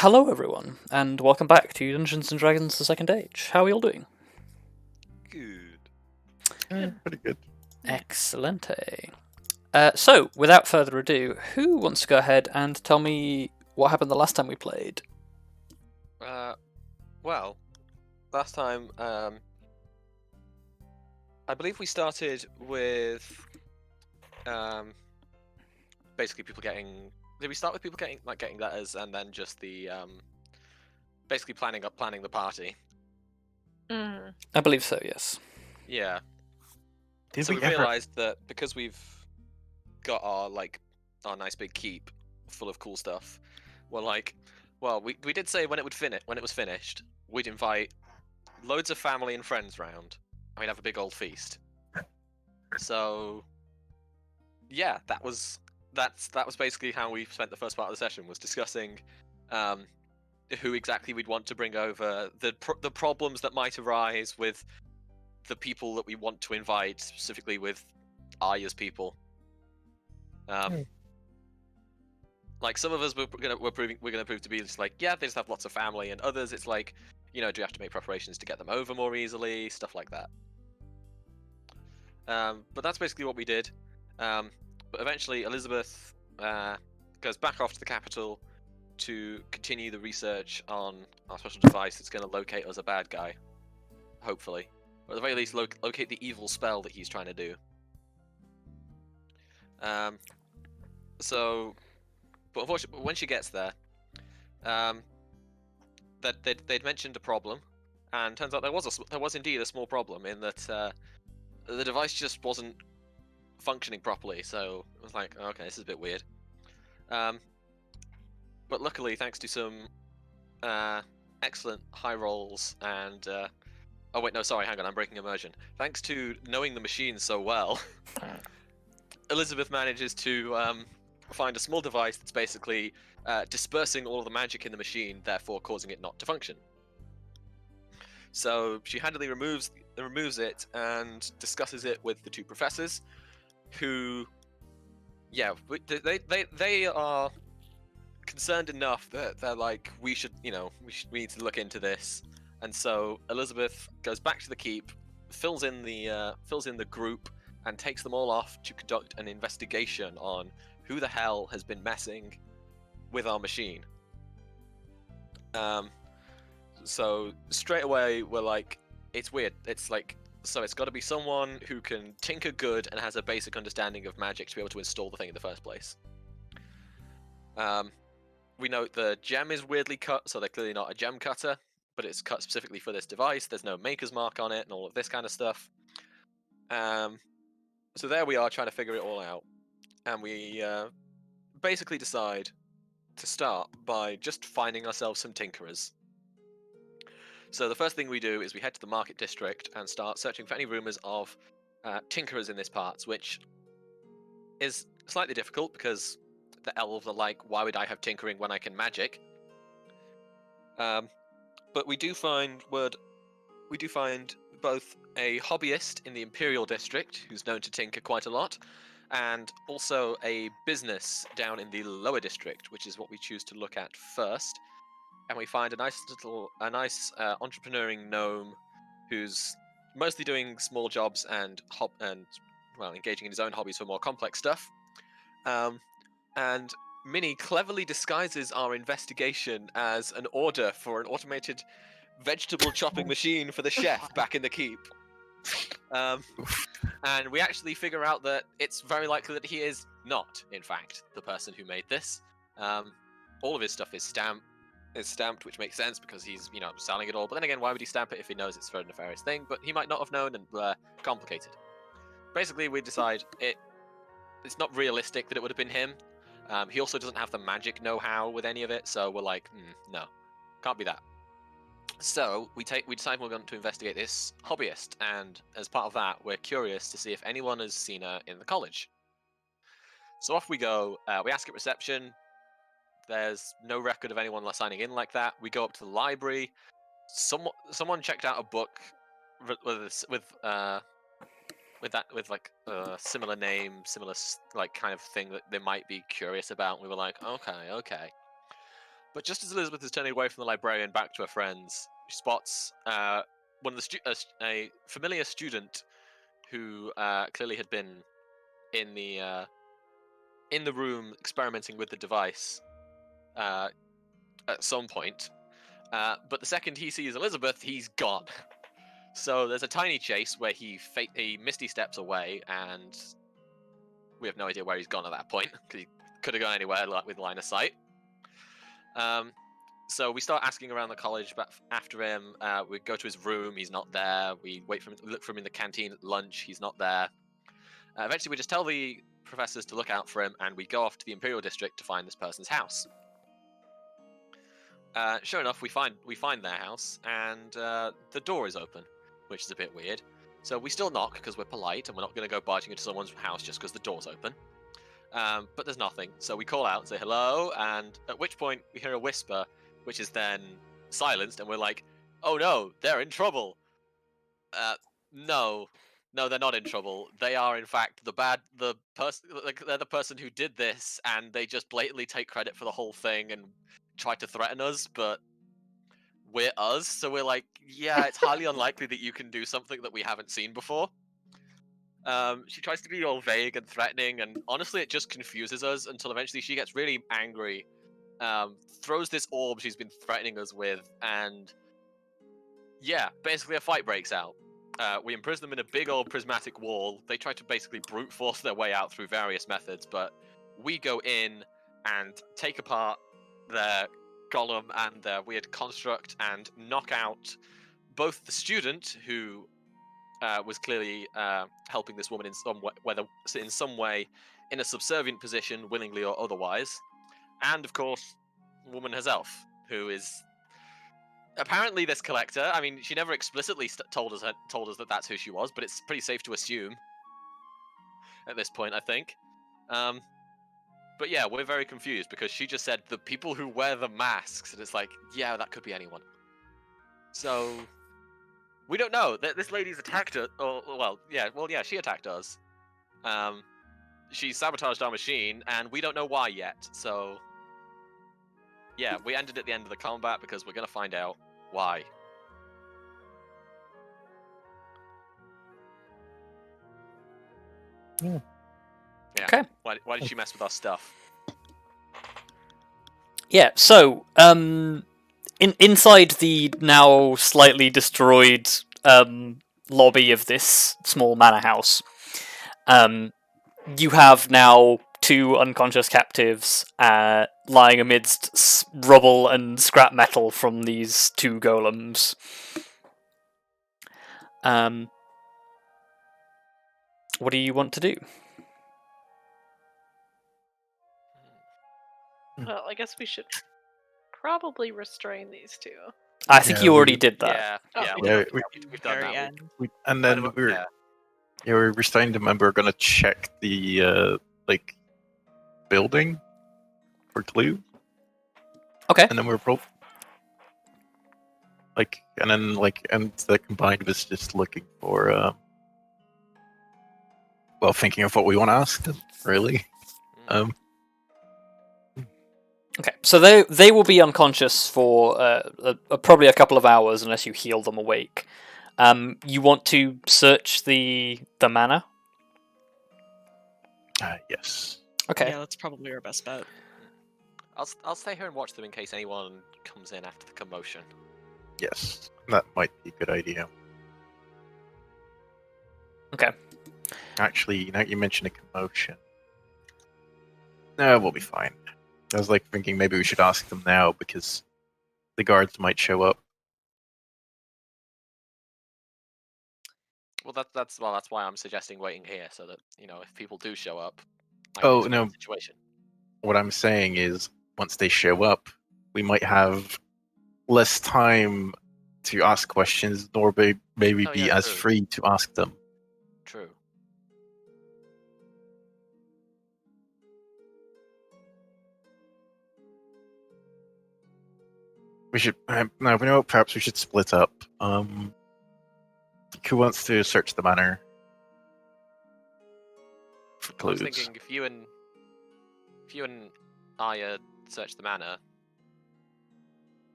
Hello, everyone, and welcome back to Dungeons and Dragons: The Second Age. How are you all doing? Good. Pretty good. Excellente. So, without further ado, who wants to go ahead and tell me what happened the last time we played? Well, last time, I believe we started with, basically people getting. Did we start with people getting letters and then just the basically planning the party? I believe so, yes. Yeah. Did So we we ever? realized that because we've got our nice big keep full of cool stuff, we're like, well, we did say when it was finished, we'd invite loads of family and friends round, and we'd have a big old feast. So yeah, that was basically how we spent the first part of the session, was discussing who exactly we'd want to bring over, the problems that might arise with the people that we want to invite, specifically with Arya's people. Like some of us we're gonna prove to be just like, yeah, they just have lots of family, and others it's like, do you have to make preparations to get them over more easily, stuff like that. But that's basically what we did. But eventually Elizabeth goes back off to the capital to continue the research on our special device that's going to locate us a bad guy, hopefully. Or at the very least, locate the evil spell that he's trying to do. But unfortunately, when she gets there, that they'd mentioned a problem, and turns out there was indeed a small problem in that the device just wasn't functioning properly. So it was like, okay, this is a bit weird. But luckily, thanks to some excellent high rolls and oh wait, no, sorry, hang on, I'm breaking immersion. Thanks to knowing the machine so well, Elizabeth manages to find a small device that's basically dispersing all of the magic in the machine, therefore causing it not to function. So she handily removes it and discusses it with the two professors, who, yeah, they are concerned enough that they're like, we need to look into this. And so Elizabeth goes back to the keep, fills in the group, and takes them all off to conduct an investigation on who the hell has been messing with our machine. So straight away we're like, it's weird. It's like, so it's got to be someone who can tinker good and has a basic understanding of magic to be able to install the thing in the first place. We note the gem is weirdly cut, so they're clearly not a gem cutter, but it's cut specifically for this device. There's no maker's mark on it and all of this kind of stuff. So there we are trying to figure it all out. And we basically decide to start by just finding ourselves some tinkerers. So the first thing we do is we head to the market district and start searching for any rumours of tinkerers in this part, which is slightly difficult because the elves are like, why would I have tinkering when I can magic? But we do find both a hobbyist in the Imperial District who's known to tinker quite a lot, and also a business down in the Lower District, which is what we choose to look at first. And we find a nice entrepreneuring gnome who's mostly doing small jobs and engaging in his own hobbies for more complex stuff. And Minnie cleverly disguises our investigation as an order for an automated vegetable chopping machine for the chef back in the keep. And we actually figure out that it's very likely that he is not, in fact, the person who made this. All of his stuff is stamped, which makes sense because he's, selling it all. But then again, why would he stamp it if he knows it's for a nefarious thing? But he might not have known, and complicated. Basically, we decide it's not realistic that it would have been him. He also doesn't have the magic know-how with any of it, so we're like, no, can't be that. So we decide we're going to investigate this hobbyist, and as part of that, we're curious to see if anyone has seen her in the college. So off we go. We ask at reception. There's no record of anyone signing in like that. We go up to the library. Someone checked out a book with a similar name, similar kind of thing that they might be curious about. And we were like, okay. But just as Elizabeth is turning away from the librarian back to her friends, she spots one of the a familiar student who clearly had been in the room experimenting with the device at some point. But the second he sees Elizabeth, he's gone. So there's a tiny chase where he misty steps away, and we have no idea where he's gone at that point, because he could have gone anywhere with line of sight. So we start asking around the college after him. We go to his room, he's not there. We wait for him, look for him in the canteen at lunch, he's not there. Eventually we just tell the professors to look out for him, and we go off to the Imperial District to find this person's house. Sure enough, we find their house, and the door is open, which is a bit weird. So we still knock because we're polite, and we're not going to go barging into someone's house just because the door's open. But there's nothing, so we call out and say hello, and at which point we hear a whisper, which is then silenced, and we're like, "Oh no, they're in trouble." No, they're not in trouble. They are in fact the person. Like, they're the person who did this, and they just blatantly take credit for the whole thing and try to threaten us. But we're us, so we're like, yeah, it's highly unlikely that you can do something that we haven't seen before. She tries to be all vague and threatening, and honestly, it just confuses us until eventually she gets really angry, throws this orb she's been threatening us with, and yeah, basically a fight breaks out. We imprison them in a big old prismatic wall. They try to basically brute force their way out through various methods, but we go in and take apart their golem and their weird construct and knock out both the student, who was clearly helping this woman in some way, whether in some way in a subservient position, willingly or otherwise, and of course, woman herself, who is apparently this collector. I mean, she never explicitly told us that that's who she was, but it's pretty safe to assume at this point, I think. But yeah, we're very confused because she just said the people who wear the masks, and it's like, yeah, that could be anyone. So we don't know. This lady's attacked us. She attacked us. She sabotaged our machine, and we don't know why yet. So yeah, we ended at the end of the combat because we're gonna find out why. Yeah. Yeah. Okay. Why did she mess with our stuff? Yeah, so, inside the now slightly destroyed lobby of this small manor house, you have now two unconscious captives lying amidst rubble and scrap metal from these two golems. What do you want to do? Well, I guess we should probably restrain these two. I think you already did that. Yeah, Oh, yeah, we did. we've done Very that. end. And then we're restrained them, and we're gonna check the building for clue. Okay. And then we're and the combined was just looking for thinking of what we want to ask them, really. Okay, so they will be unconscious for probably a couple of hours unless you heal them awake. You want to search the manor? Yes. Okay. Yeah, that's probably our best bet. I'll stay here and watch them in case anyone comes in after the commotion. Yes. That might be a good idea. Okay. Actually, now you mention a commotion. No, we'll be fine. I was thinking maybe we should ask them now because the guards might show up. Well, that's why I'm suggesting waiting here, so that if people do show up. Oh, explain no. the situation. What I'm saying is, once they show up, we might have less time to ask questions, nor maybe Oh, be yeah, as true. free to ask them. True. We should. No, we know. Perhaps we should split up. Who wants to search the manor for I was clues? thinking if you and Arya search the manor,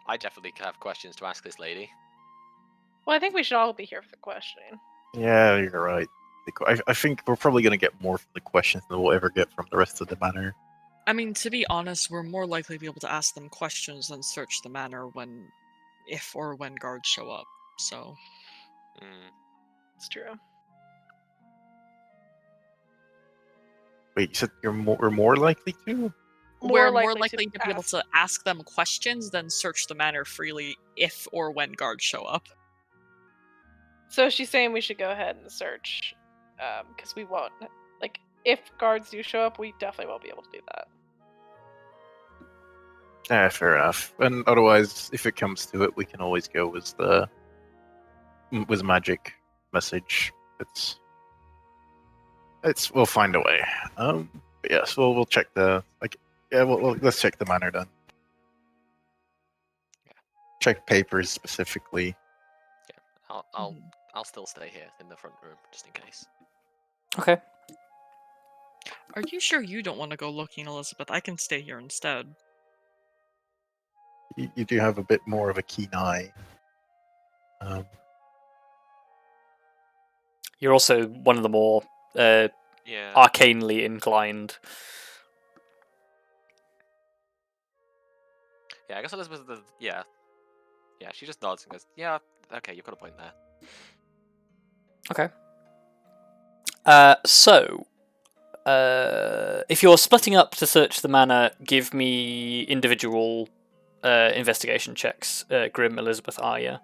I definitely have questions to ask this lady. Well, I think we should all be here for the questioning. Yeah, you're right. I think we're probably going to get more from the questions than we'll ever get from the rest of the manor. I mean, to be honest, we're more likely to be able to ask them questions than search the manor if or when guards show up. So, It's true. Wait, you said we're more likely to? we're more likely to be able to ask them questions than search the manor freely if or when guards show up. So she's saying we should go ahead and search, because we won't. Like, if guards do show up, we definitely won't be able to do that. Yeah, fair enough. And otherwise, if it comes to it, we can always go with magic message. We'll find a way. But yes, we'll check let's check the manor then. Yeah. Check papers specifically. Yeah, I'll still stay here in the front room just in case. Okay. Are you sure you don't want to go looking, Elizabeth? I can stay here instead. You do have a bit more of a keen eye. You're also one of the more Yeah. arcanely inclined. Yeah, I guess Elizabeth. Yeah, she just nods and goes, "Yeah, okay, you've got a point there." Okay. So, if you're splitting up to search the manor, give me individual investigation checks. Grim, Elizabeth, Arya.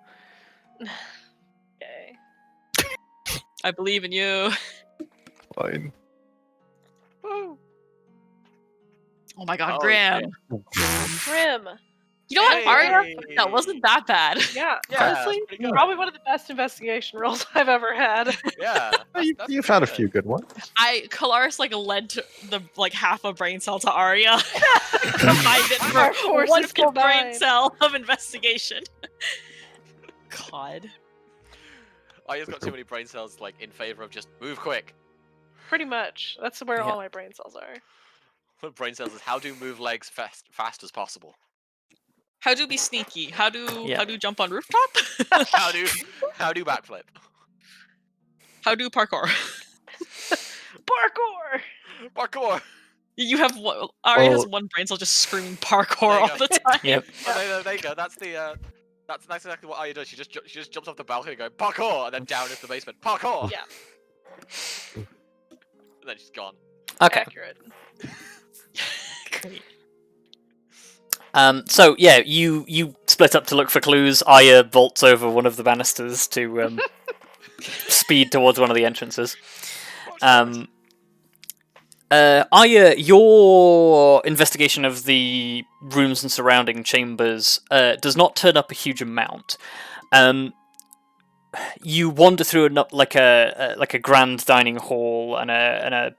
Okay. I believe in you. Fine. Woo! Oh my god, Oh, Graham. Grim. You know what, Arya? Hey! That wasn't that bad. Yeah, Yeah, honestly, that's pretty good. probably one of the best investigation rolls I've ever had. Yeah, that's You've pretty had a good. few good ones. Kelariis led to the half a brain cell to Arya. Combined it Our for forces one brain combined. cell of investigation. God. Arya's got too many brain cells, in favor of just move quick. Pretty much. That's where Yeah. all my brain cells are. Brain cells is how to move legs fast as possible. How do be sneaky? How do Yeah. jump on rooftop? How do backflip? How do parkour? Parkour! Parkour. You have one. Arya has Well- one brain cell just screaming There parkour you all go. the time. Yep. Oh, there you go. That's the that's exactly what Arya does. She just jumps off the balcony and goes parkour, and then down into the basement. Parkour. Yeah. And then she's gone. Okay. Accurate. Great. So yeah, you split up to look for clues. Arya vaults over one of the banisters to speed towards one of the entrances. Arya, your investigation of the rooms and surrounding chambers does not turn up a huge amount. You wander through a grand dining hall and a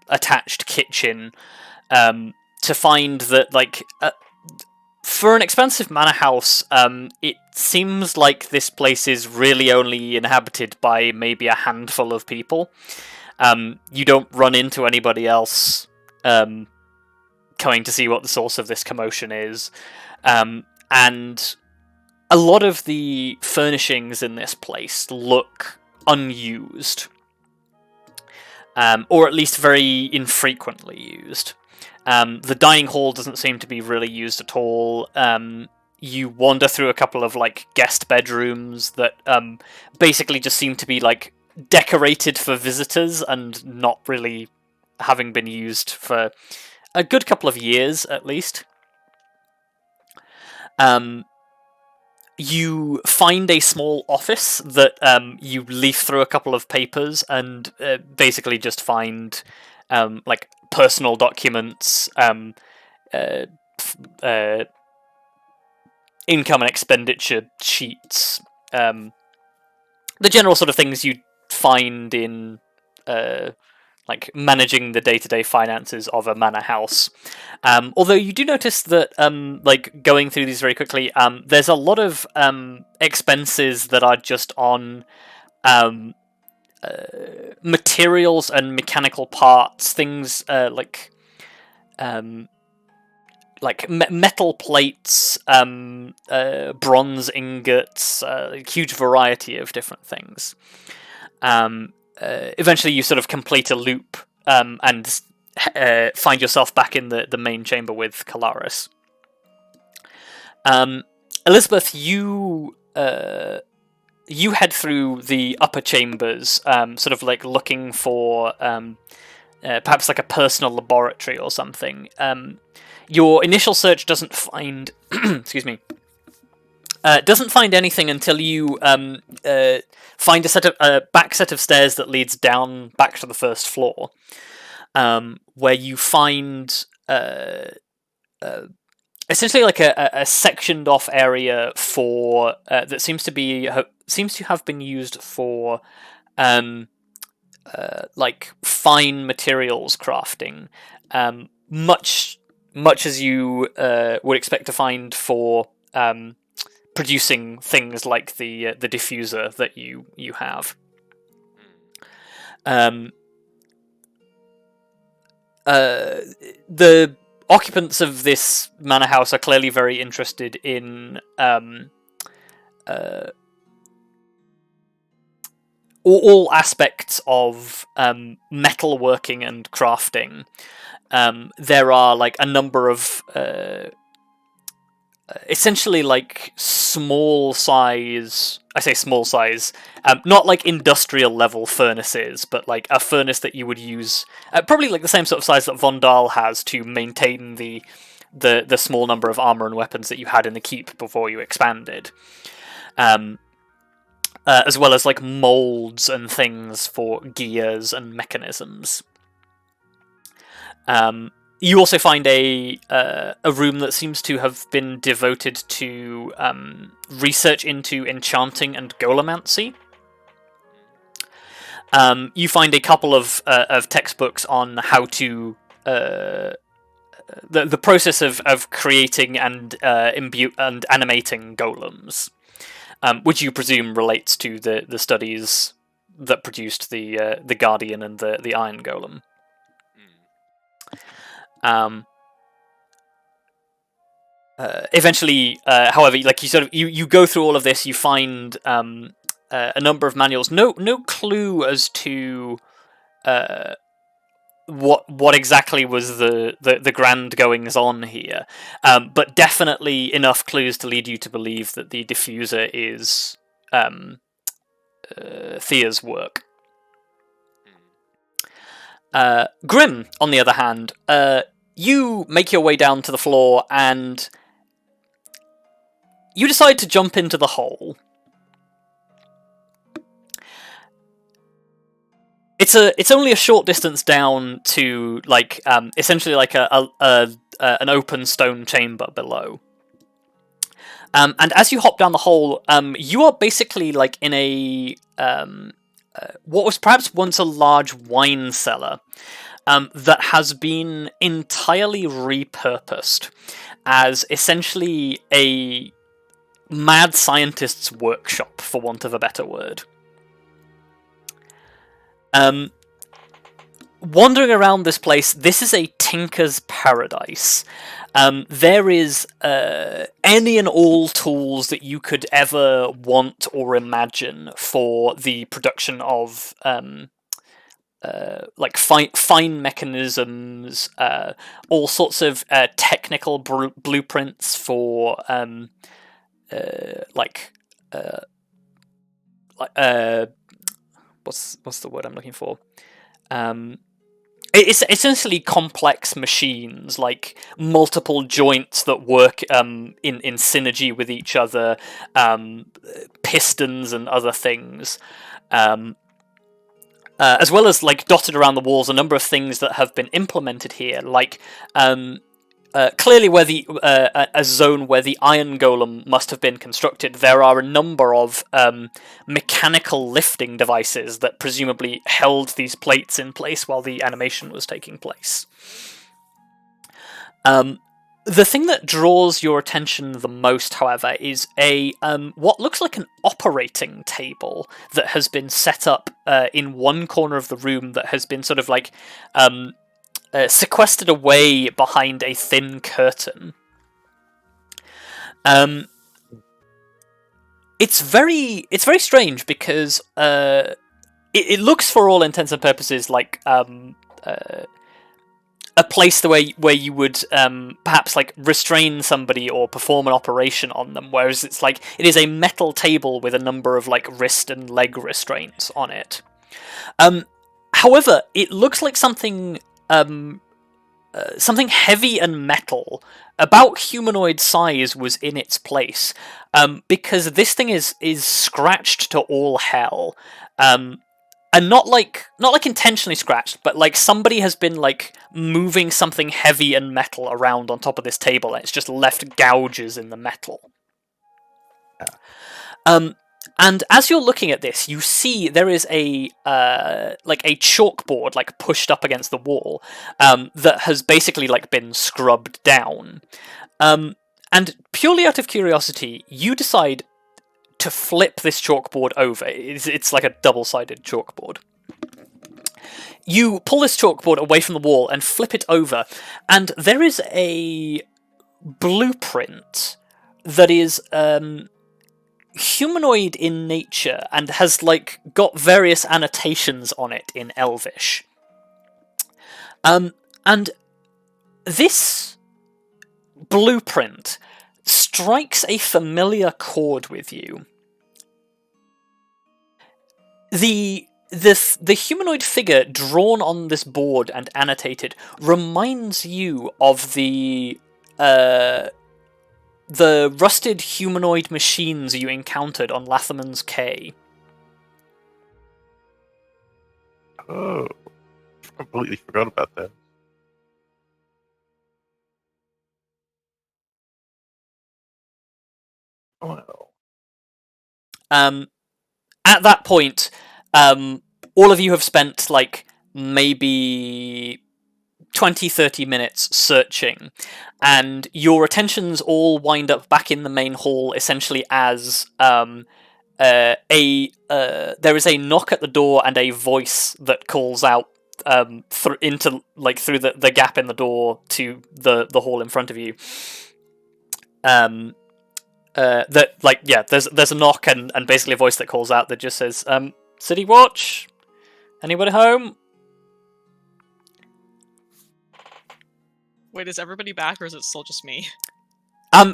attached kitchen to find that for an expensive manor house, it seems like this place is really only inhabited by maybe a handful of people. You don't run into anybody else coming to see what the source of this commotion is. And a lot of the furnishings in this place look unused. Or at least very infrequently used. The dining hall doesn't seem to be really used at all. You wander through a couple of guest bedrooms that basically just seem to be decorated for visitors and not really having been used for a good couple of years at least. You find a small office that you leaf through a couple of papers and basically just find personal documents, income and expenditure sheets, the general sort of things you find in managing the day-to-day finances of a manor house. Although you do notice that going through these very quickly, there's a lot of expenses that are just on materials and mechanical parts, things like metal plates, bronze ingots, a huge variety of different things. Eventually, you sort of complete a loop and find yourself back in the main chamber with Kelariis. Elizabeth, you head through the upper chambers, sort of like looking for perhaps like a personal laboratory or something. Your initial search doesn't find excuse me. Doesn't find anything until you find a back set of stairs that leads down back to the first floor, where you find essentially like a sectioned off area for that seems to have been used for like fine materials crafting, much as you would expect to find for producing things like the diffuser that you have. The occupants of this manor house are clearly very interested in all aspects of metalworking and crafting. There are like a number of essentially like small size, I say small size, not like industrial level furnaces, but like a furnace that you would use, probably like the same sort of size that Vondal has to maintain the small number of armor and weapons that you had in the keep before you expanded. As well as like molds and things for gears and mechanisms. You also find a room that seems to have been devoted to research into enchanting and golemancy. You find a couple of textbooks on how to the process of creating and and animating golems, which you presume relates to the studies that produced the Guardian and the Iron Golem. Eventually, however, like you go through all of this, you find a number of manuals. No clue as to what exactly was the grand goings on here, but definitely enough clues to lead you to believe that the diffuser is Thea's work. Grim, on the other hand, you make your way down to the floor and you decide to jump into the hole. It's only a short distance down to like essentially like an open stone chamber below. And as you hop down the hole, you are basically like in a what was perhaps once a large wine cellar that has been entirely repurposed as essentially a mad scientist's workshop, for want of a better word. Wandering around this place, this is a tinker's paradise. There is any and all tools that you could ever want or imagine for the production of like fine mechanisms, all sorts of technical blueprints for what's the word I'm looking for? It's essentially complex machines, like multiple joints that work in synergy with each other, pistons and other things, as well as like dotted around the walls a number of things that have been implemented here, like clearly where a zone where the Iron Golem must have been constructed. There are a number of mechanical lifting devices that presumably held these plates in place while the animation was taking place. The thing that draws your attention the most, however, is a what looks like an operating table that has been set up in one corner of the room that has been sort of like sequestered away behind a thin curtain. It's very strange because it looks, for all intents and purposes, like a place where you would perhaps like restrain somebody or perform an operation on them, whereas it is a metal table with a number of like wrist and leg restraints on it. However, it looks like something heavy and metal, about humanoid size, was in its place, because this thing is scratched to all hell, and not like intentionally scratched, but like somebody has been like moving something heavy and metal around on top of this table, and it's just left gouges in the metal. And as you're looking at this, you see there is a chalkboard like pushed up against the wall, that has basically like been scrubbed down. And purely out of curiosity, you decide to flip this chalkboard over. It's like a double-sided chalkboard. You pull this chalkboard away from the wall and flip it over, and there is a blueprint that is humanoid in nature and has like got various annotations on it in Elvish. And this blueprint strikes a familiar chord with you. The humanoid figure drawn on this board and annotated reminds you of the rusted humanoid machines you encountered on Lathaman's Cay. Oh, I completely forgot about that. Well. At that point, all of you have spent like maybe 20-30 minutes searching, and your attentions all wind up back in the main hall, essentially as there is a knock at the door and a voice that calls out through the gap in the door to the hall in front of you. There's a knock and basically a voice that calls out that just says, "City Watch? Anybody home?" Wait, is everybody back, or is it still just me?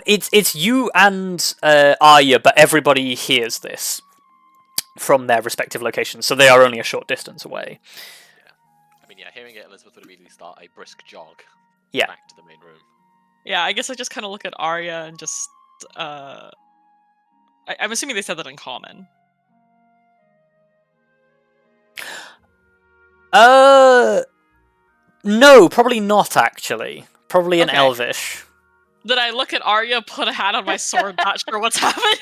It's you and Arya, but everybody hears this from their respective locations, so they are only a short distance away. Yeah. I mean, yeah, hearing it, Elizabeth would immediately start a brisk jog Yeah. back to the main room. Yeah, I guess I just kind of look at Arya and just, I'm assuming they said that in common. No, probably not, actually. Probably in Okay. Elvish. Then I look at Arya, put a hand on my sword, not sure what's happening.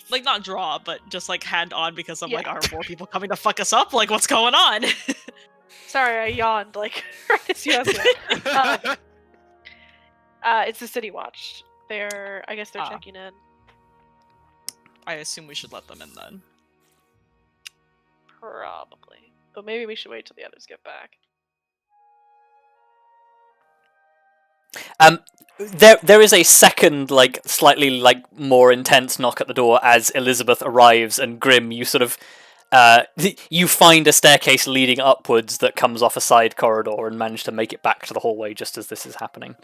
Like, not draw, but just, like, hand on because I'm like, Yeah. are more people coming to fuck us up? Like, what's going on? Sorry, I yawned like right as you asked it. It's the City Watch. I guess they're Ah. checking in. I assume we should let them in then. Probably. But maybe we should wait till the others get back. There is a second, like, slightly, like, more intense knock at the door as Elizabeth arrives, and Grim, you sort of, you find a staircase leading upwards that comes off a side corridor and manage to make it back to the hallway just as this is happening.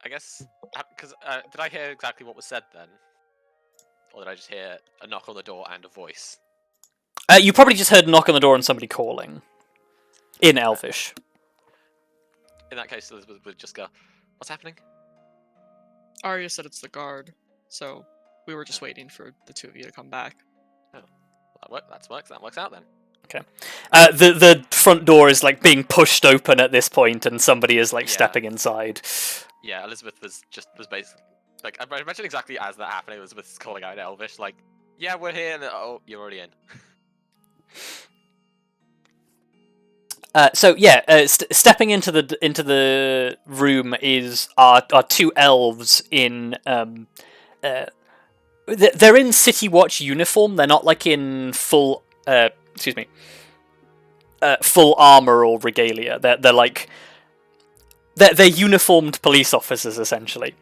I guess, because did I hear exactly what was said then? Or did I just hear a knock on the door and a voice? You probably just heard a knock on the door and somebody calling. In Elvish. In that case, Elizabeth would just go, "What's happening?" Arya said it's the guard, so we were just waiting for the two of you to come back. Well, that works out then. Okay. The front door is, like, being pushed open at this point, and somebody is, like, Yeah. stepping inside. Yeah, Elizabeth was basically like, I imagine exactly as that happening. Elizabeth's calling out in Elvish, like, "Yeah, we're here." And, "Oh, you're already in." Stepping into the room are two elves in they're in City Watch uniform. They're not like in full excuse me, full armor or regalia. They're like they're uniformed police officers essentially.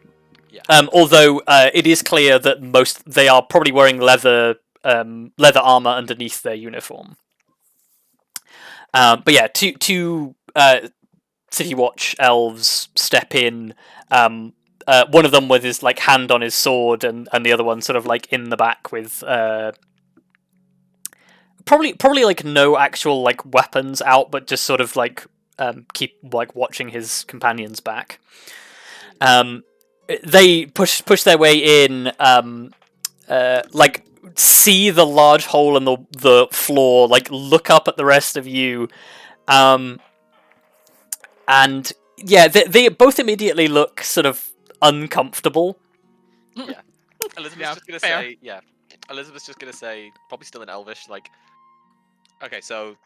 Yeah. Although it is clear that they are probably wearing leather armor underneath their uniform. But yeah, two City Watch elves step in. One of them with his like hand on his sword, and the other one sort of like in the back with probably like no actual like weapons out, but just sort of like keep like watching his companions back. They push their way in, like see the large hole in the floor, like look up at the rest of you, and yeah, they both immediately look sort of uncomfortable. Elizabeth's just gonna fair. say, yeah. Elizabeth's just gonna say, probably still in Elvish, like, okay, so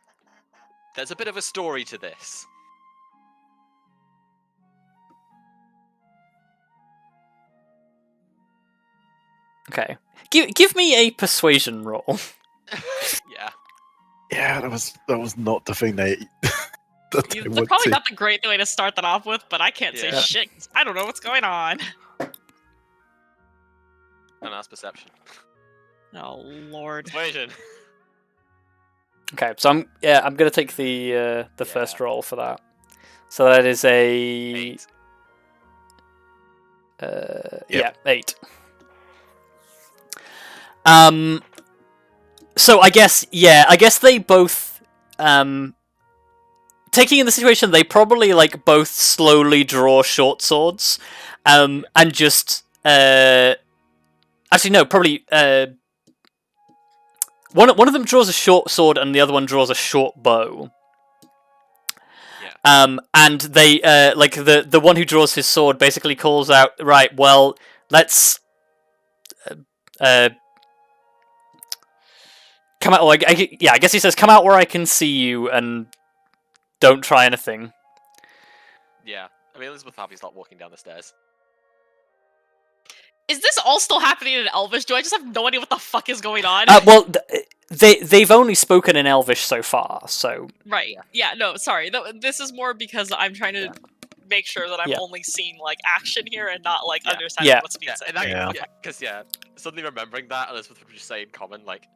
there's a bit of a story to this. Okay, give me a persuasion roll. Yeah. Yeah, that was not the thing they. that they That's would probably do. not the great way to start that off with, but I can't say Yeah. shit. 'Cause I don't know what's going on. And that's perception. Oh lord. Persuasion. Okay, so I'm gonna take the first roll for that. So that is a 8. yeah, 8. So I guess they both taking in the situation, they probably like both slowly draw short swords, and just actually no, probably one of them draws a short sword and the other one draws a short bow. Yeah. And they like the one who draws his sword basically calls out, right, well, let's come out. Well, I guess he says, "Come out where I can see you, and don't try anything." Yeah. I mean, Elizabeth Harvey's not walking down the stairs. Is this all still happening in Elvish? Do I just have no idea what the fuck is going on? Well, they've only spoken in Elvish so far, so Right. Yeah, no, sorry. This is more because I'm trying to make sure that I'm Yeah. only seeing like action here and not like Yeah. understanding Yeah. what's being Yeah, said. and that, Yeah. because suddenly remembering that, Elizabeth would just say in common, like,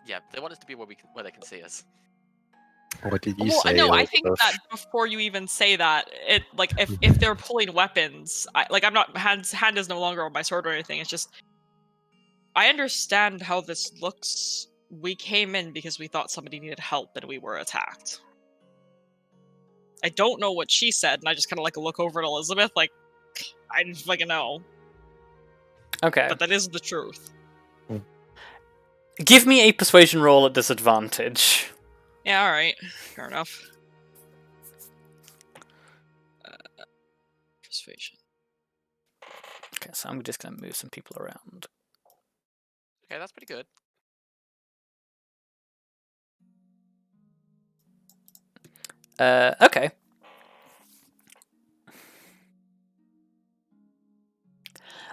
yeah, they want us to be where they can see us. What did you Well, say? no, I think Elizabeth? that before you even say that, it like if they're pulling weapons, I'm not hand is no longer on my sword or anything. It's just I understand how this looks. We came in because we thought somebody needed help and we were attacked. I don't know what she said, and I just kind of like look over at Elizabeth, like I didn't fucking know, okay. but that is the truth. Give me a persuasion roll at disadvantage. Yeah, all right, fair enough. Persuasion. Okay, so I'm just gonna move some people around. Okay, that's pretty good. Okay.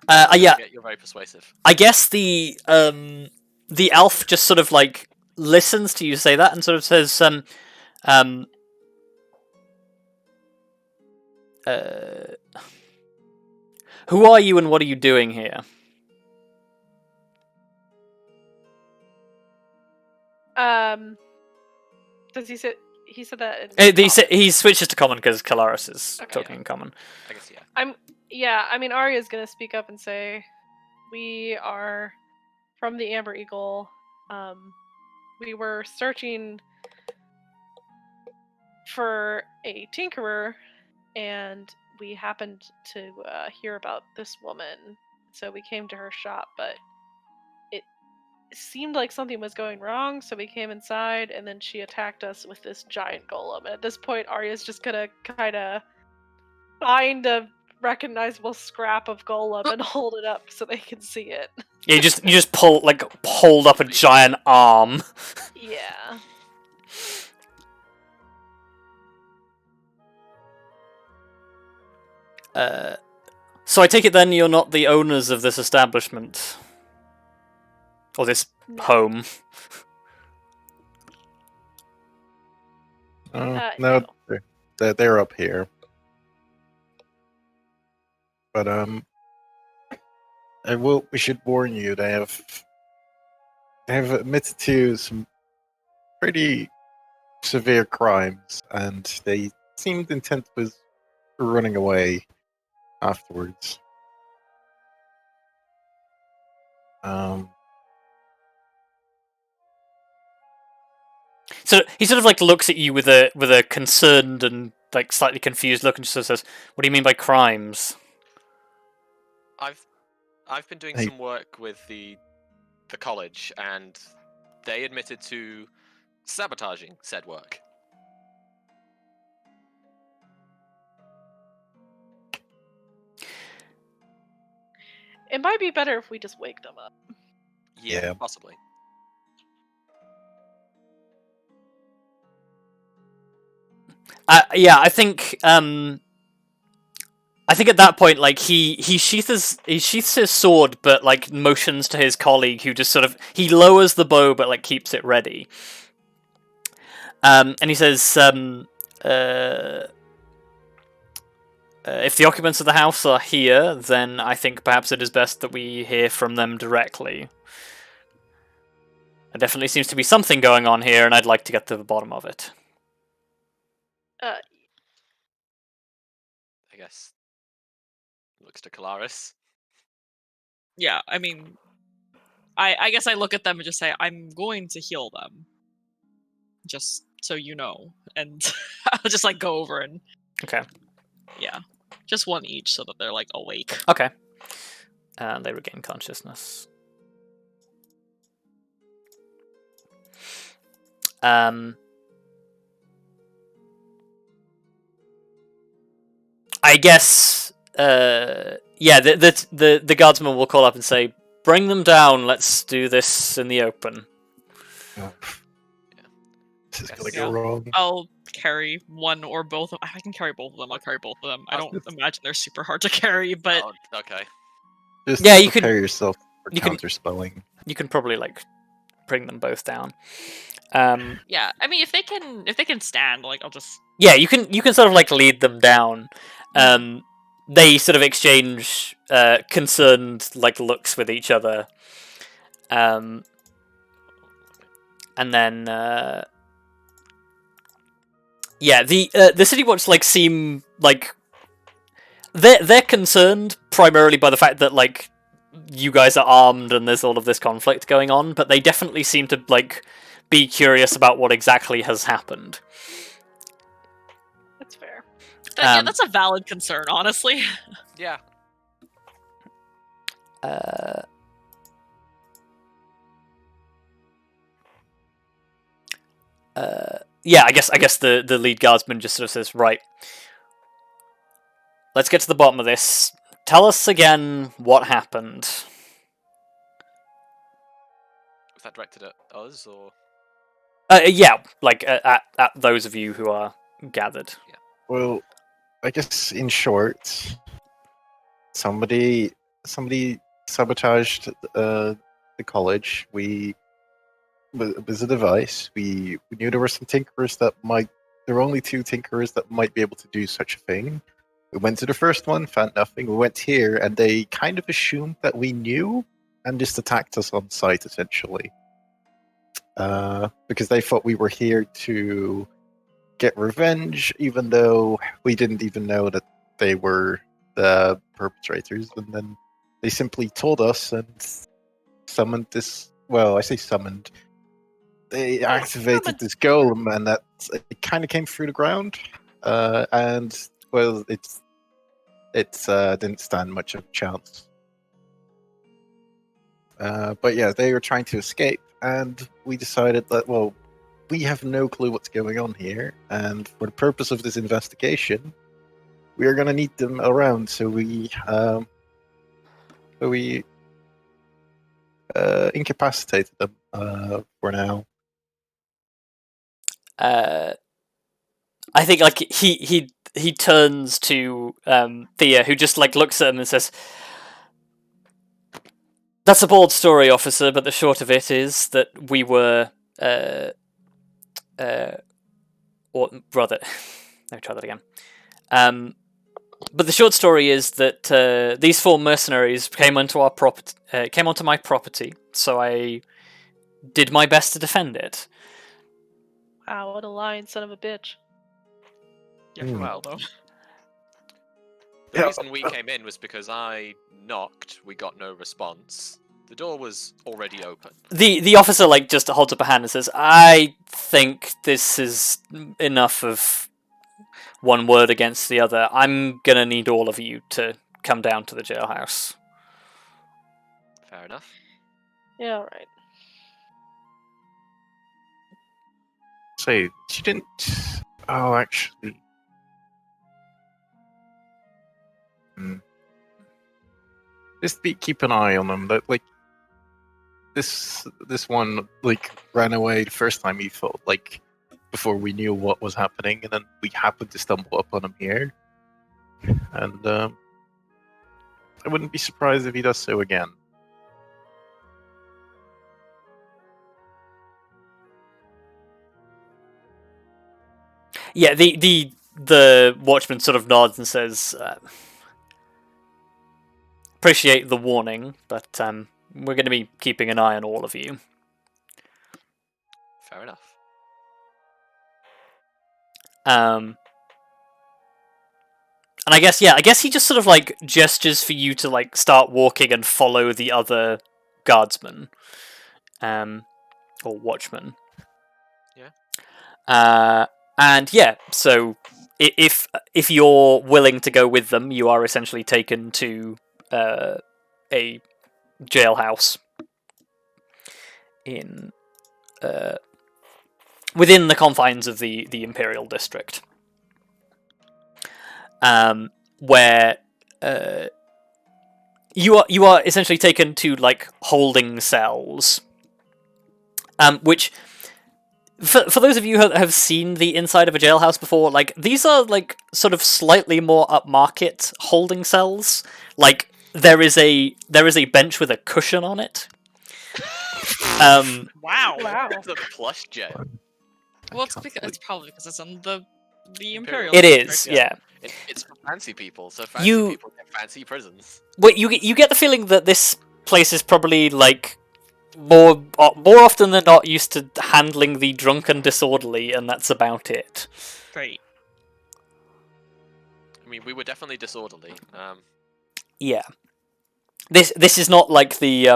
Yeah, You're very persuasive. I guess the elf just sort of like listens to you say that and sort of says, who are you and what are you doing here? Does he say he said that? In He switches to common because Kelariis is Okay, talking yeah. in common. I guess, yeah. I mean, Arya's gonna speak up and say, "We are from the Amber Eagle. We were searching for a tinkerer, and we happened to hear about this woman. So we came to her shop, but it seemed like something was going wrong. So we came inside, and then she attacked us with this giant golem. And at this point, Arya's just gonna kind of find a recognizable scrap of golem and hold it up so they can see it. Yeah, you just hold up a giant arm. Yeah. So I take it then you're not the owners of this establishment? Or this No. home? No, no. they're up here. But we should warn you. They have admitted to some pretty severe crimes, and they seemed intent with running away afterwards. So he sort of like looks at you with a concerned and like slightly confused look, and just sort of says, "What do you mean by crimes?" I've been doing Hey. some work with the college, and they admitted to sabotaging said work. It might be better if we just wake them up. Yeah. Possibly. Yeah, I think at that point, like he sheaths his sword, but like motions to his colleague, who just sort of he lowers the bow, but like keeps it ready. And he says, if the occupants of the house are here, then I think perhaps it is best that we hear from them directly. There definitely seems to be something going on here, and I'd like to get to the bottom of it. I guess. Looks to Kelariis. Yeah, I mean, I guess I look at them and just say, I'm going to heal them. Just so you know. And I'll just like go over and Okay. yeah. Just one each so that they're like awake. Okay. And they regain consciousness. I guess yeah, the guardsman will call up and say, "Bring them down. Let's do this in the open." Oh. This is Yes. gonna Yeah. go wrong. I'll carry one or both of them. I can carry both of them. I'll carry both of them. I don't imagine they're super hard to carry, but Oh, okay. Just Yeah, you prepare could- yourself for you can- counter-spelling. You can probably like bring them both down. yeah. I mean, if they can stand, like I'll just Yeah, you can sort of like lead them down. They sort of exchange concerned like looks with each other, and then yeah, the city watch like seem like they're concerned primarily by the fact that like you guys are armed and there's all of this conflict going on, but they definitely seem to like be curious about what exactly has happened. That's fair. yeah, that's a valid concern, honestly. Yeah. Yeah, I guess the lead guardsman just sort of says, "Right, let's get to the bottom of this. Tell us again what happened." Was that directed at us or? Yeah, like at those of you who are gathered. Well, I guess in short, somebody sabotaged the college. It was a device. We knew there were some tinkerers that might. There were only 2 tinkerers that might be able to do such a thing. We went to the first one, found nothing. We went here, and they kind of assumed that we knew, and just attacked us on sight, essentially. Because they thought we were here to get revenge, even though we didn't even know that they were the perpetrators. And then they simply told us and summoned this. Well, I say summoned. They activated this golem, and that it kind of came through the ground. And well, it didn't stand much of a chance. But yeah, they were trying to escape, and we decided that, well, we have no clue what's going on here, and for the purpose of this investigation, we are going to need them around. So we incapacitated them for now. I think like he turns to Thea, who just like looks at him and says, "That's a bold story, officer, but the short of it is that we were or rather, let me try that again. But the short story is that these 4 mercenaries came onto my property, so I did my best to defend it. Wow, what a lying son of a bitch. Yeah, Hmm. well though. The Yeah, reason we came in was because I knocked, we got no response. The door was already open. The officer just holds up a hand and says, "I think this is enough of one word against the other. I'm gonna need all of you to come down to the jailhouse." Fair enough. Yeah, alright. Say, she didn't. Oh, actually. Just keep an eye on them. That this one ran away the first time he thought before we knew what was happening, and then we happened to stumble upon him here. And I wouldn't be surprised if he does so again. Yeah, the watchman sort of nods and says, "Appreciate the warning, but we're going to be keeping an eye on all of you." Fair enough. And I guess he just sort of gestures for you to start walking and follow the other guardsmen, or watchmen. Yeah. And yeah, so if you're willing to go with them, you are essentially taken to a jailhouse in within the confines of the Imperial District, where you are essentially taken to holding cells, which. For those of you who have seen the inside of a jailhouse before, these are sort of slightly more upmarket holding cells. There is a bench with a cushion on it. Wow. Wow. It's a plush jail. Well, it's probably because it's on the Imperial. It District. is, yeah. It's for fancy people, so fancy people get fancy prisons. Wait, you get the feeling that this place is probably more often than not used to handling the drunk and disorderly, and that's about it. Great. I mean, we were definitely disorderly. Yeah, this is not like the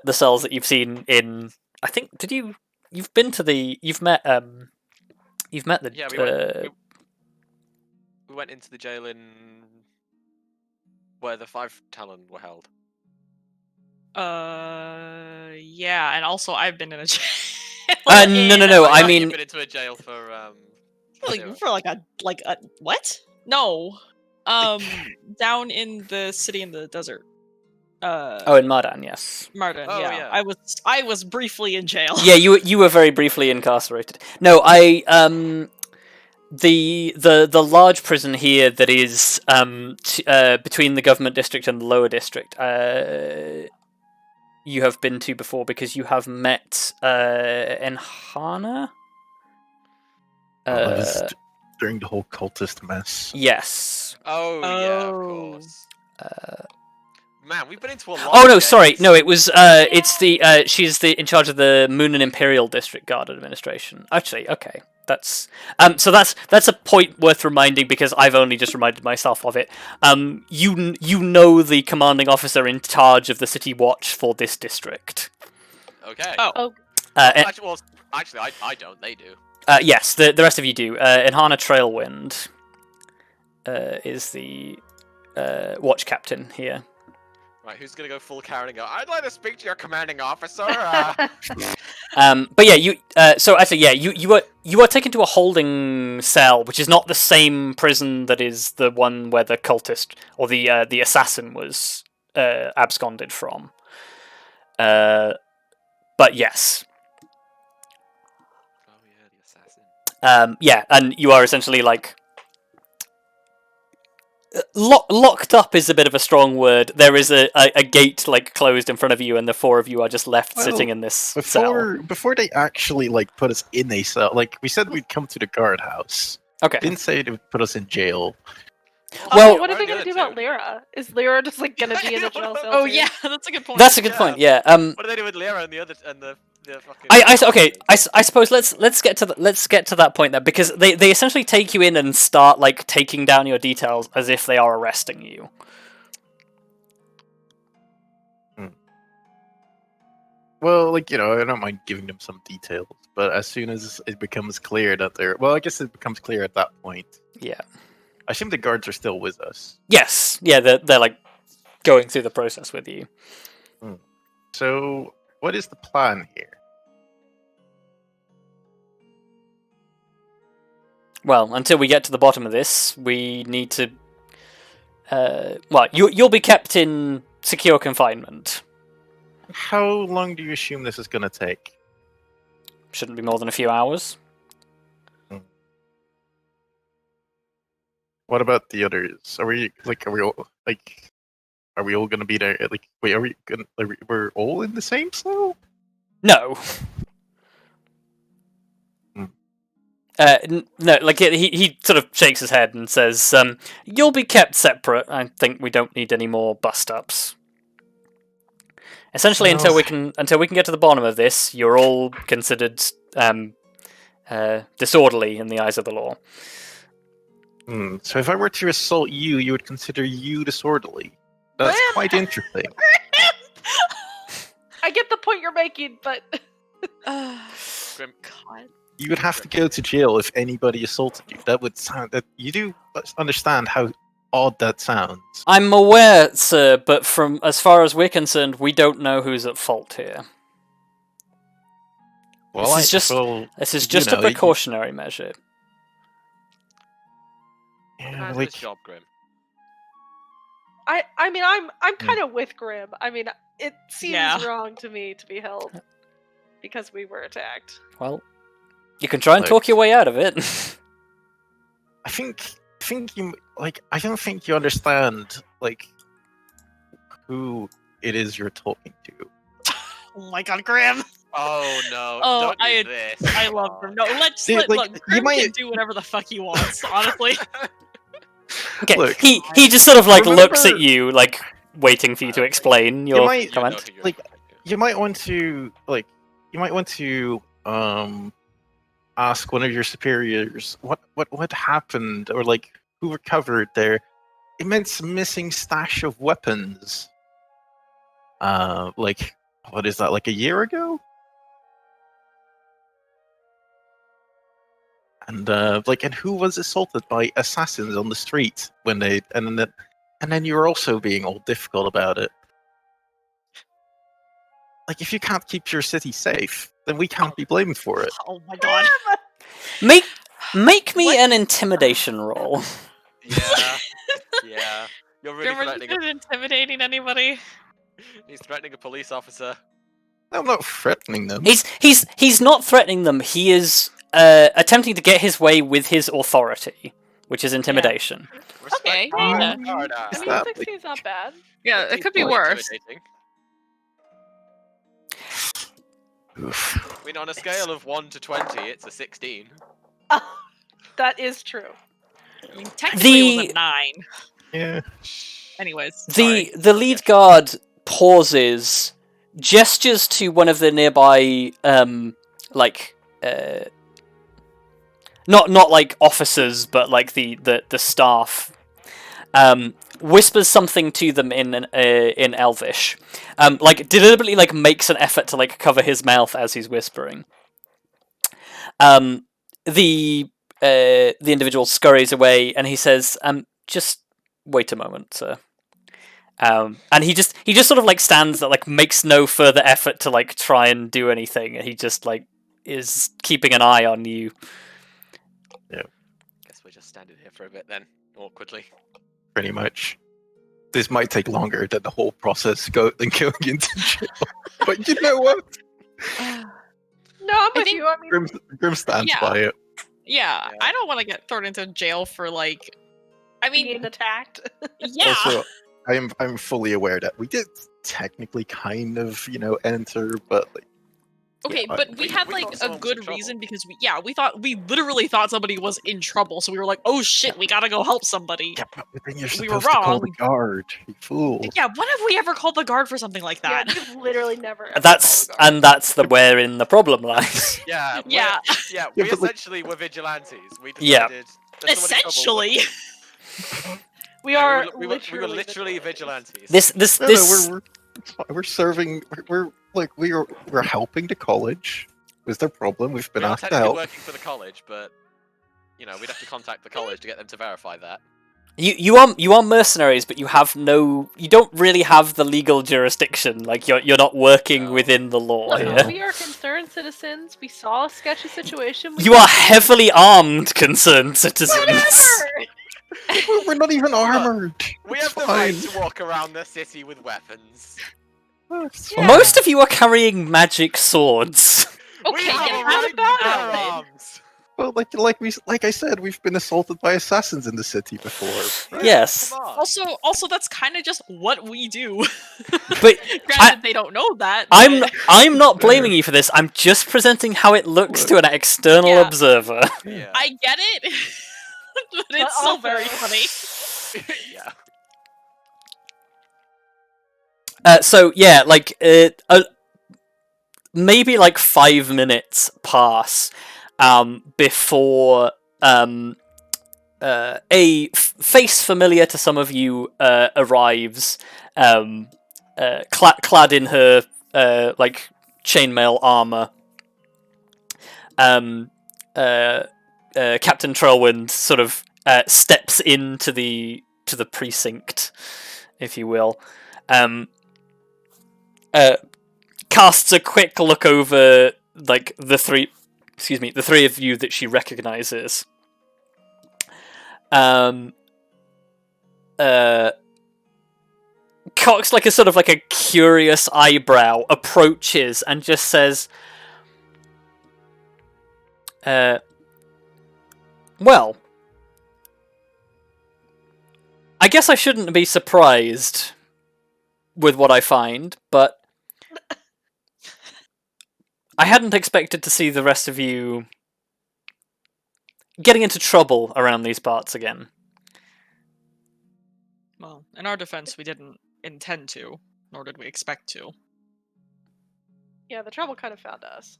cells that you've seen in. I think you've met the Yeah, we went into the jail in where the 5 Talon were held. Yeah, and also I've been in a jail. No. I mean, you've been into a jail for for a what? No. Down in the city in the desert. in Mardan, yes. Martin, Oh, yeah. yeah. I was briefly in jail. Yeah, you were very briefly incarcerated. No, the large prison here that is between the government district and the lower district. You have been to before because you have met Enhana. That was during the whole cultist mess. Yes. Oh, yeah, of course. Man, we've been into a lot. Oh no, of sorry. jails. No, it was it's the she's in charge of the Moon and Imperial District Guard Administration. Actually, okay. That's so that's a point worth reminding because I've only just reminded myself of it. You know the commanding officer in charge of the city watch for this district. Okay. Oh. Actually, I don't. They do. Yes, the rest of you do. Enhana Trailwind is the watch captain here. Right, who's gonna go full Karen and go? I'd like to speak to your commanding officer. But yeah, you are taken to a holding cell, which is not the same prison that is the one where the cultist or the assassin was absconded from. But yes. Oh yeah, the assassin. Yeah, and you are essentially Locked up is a bit of a strong word. There is a gate like closed in front of you, and the four of you are just left sitting in this cell. Before they actually like put us in a cell, like we said, we'd come to the guardhouse. Okay. Didn't say they would put us in jail. Well, what are they going to do about Lyra? Is Lyra just like going to be in a jail cell? Oh too? yeah, that's a good point. That's a good point. Yeah. What do they do with Lyra and the other and the fucking? I suppose let's get to that point there, because they essentially take you in and start like taking down your details as if they are arresting you. Well, like, I don't mind giving them some details, but as soon as it becomes clear that I guess it becomes clear at that point. Yeah. I assume the guards are still with us. Yes. Yeah. They're like going through the process with you. So, what is the plan here? Well, until we get to the bottom of this, we need to. You'll be kept in secure confinement. How long do you assume this is going to take? Shouldn't be more than a few hours. What about the others? Are we all going to be there? Like, wait, we're all in the same cell? No. No, like he sort of shakes his head and says, "You'll be kept separate. I think we don't need any more bust-ups. Essentially, until we can get to the bottom of this, you're all considered disorderly in the eyes of the law." So if I were to assault you, you would consider you disorderly. That's quite interesting. I get the point you're making, but Grim. God. You would have to go to jail if anybody assaulted you. That would sound that you do understand how odd that sounds. I'm aware, sir, but from as far as we're concerned, we don't know who's at fault here. Well, this is just a precautionary measure. Yeah, His job, Grim. I mean, I'm kind of with Grim. I mean, it seems wrong to me to be held because we were attacked. Well, you can try and talk your way out of it. I think you I don't think you understand who it is you're talking to. Oh my God, Grim! Oh no! Oh, don't do this. I love Grim. No, look. Grim can do whatever the fuck he wants. Honestly. Okay, Look, he just sort of looks at you, waiting for you to explain your comment. You might want to ask one of your superiors what happened, or who recovered their immense missing stash of weapons. What is that? A year ago? And and who was assaulted by assassins on the street when they and then you were also being all difficult about it. If you can't keep your city safe, then we can't be blamed for it. Oh my God. Make me an intimidation roll. Yeah. You're really threatening. Intimidating anybody? He's threatening a police officer. I'm not threatening them. He's not threatening them. He is attempting to get his way with his authority, which is intimidation. Okay. I mean, 16 is not bad. Yeah, it could be worse. Oof. I mean, on a scale of 1 to 20, it's a 16. That is true. I mean, technically it was a 9. Yeah. Anyways, the lead guard pauses, gestures to one of the nearby not officers, but the staff. Whispers something to them in Elvish. Deliberately makes an effort to cover his mouth as he's whispering. The individual scurries away, and he says, "Just wait a moment, sir." And he just sort of stands there, makes no further effort to try and do anything. He just is keeping an eye on you. Yeah. Guess we're just standing here for a bit then, awkwardly. Pretty much. This might take longer than the whole process than going into jail. But you know what? No, I'm with you. I mean, Grim stands by it. Yeah, I don't want to get thrown into jail for I mean, being attacked. yeah. Also, I'm fully aware that we did technically kind of, enter, but like, Okay, yeah, but we had we like thought a someone was in good trouble. reason because we literally thought somebody was in trouble, so we were like, oh shit, we gotta go help somebody. yeah, but then you're We were supposed to call the wrong. guard, you fool. Yeah, when have we ever called the guard for something like Yeah, that? we've literally never. Ever That's called a guard. and that's the wherein the problem lies. Yeah, Yeah. yeah. Yeah, We but, like- essentially were vigilantes. We Yeah. decided. there's someone in trouble, Essentially. We yeah, are we were literally vigilantes. This We're serving. We're helping the college. Is their problem? We've been We are asked to technically help. working for the college, but we'd have to contact the college to get them to verify that. you are mercenaries, but you don't really have the legal jurisdiction. Like you're not working No. win the law Look, here. we are concerned citizens. We saw a sketchy situation. You are heavily armed, concerned citizens. Whatever. We're not even armored. We It's have the right fine. to walk around the city with weapons. It's Yeah. fine. Most of you are carrying magic swords. We Okay, have get a out right of the to bed. bear arms. Well, like I said, we've been assaulted by assassins in the city before. Right? Yes. Come on. Also, that's kind of just what we do. But Granted, they don't know that. but- I'm not blaming you for this. I'm just presenting how it looks to an external Yeah. observer. Yeah. I get it, but it's still very also- funny. Yeah. So yeah, maybe like 5 minutes pass before a face familiar to some of you arrives, clad in her like chainmail armor. Captain Trollwind sort of steps into the precinct, if you will. Casts a quick look over like the three of you that she recognizes. Cocks like a curious eyebrow, approaches and just says, well, I guess I shouldn't be surprised with what I find, but I hadn't expected to see the rest of you getting into trouble around these parts again. Well, in our defense, we didn't intend to, nor did we expect to. Yeah, the trouble kind of found us.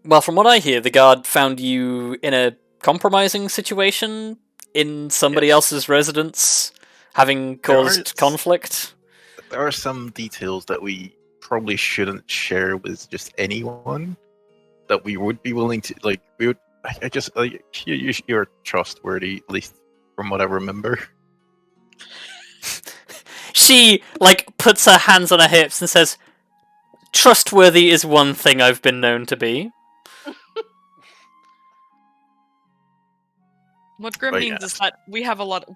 Well, from what I hear, the guard found you in a compromising situation in somebody Yes. else's residence, having caused conflict. There are some details that we probably shouldn't share with just anyone. That we would be willing to like. We would. I just you're trustworthy, at least from what I remember. She puts her hands on her hips and says, "Trustworthy is one thing I've been known to be." What Grim But means yes. is that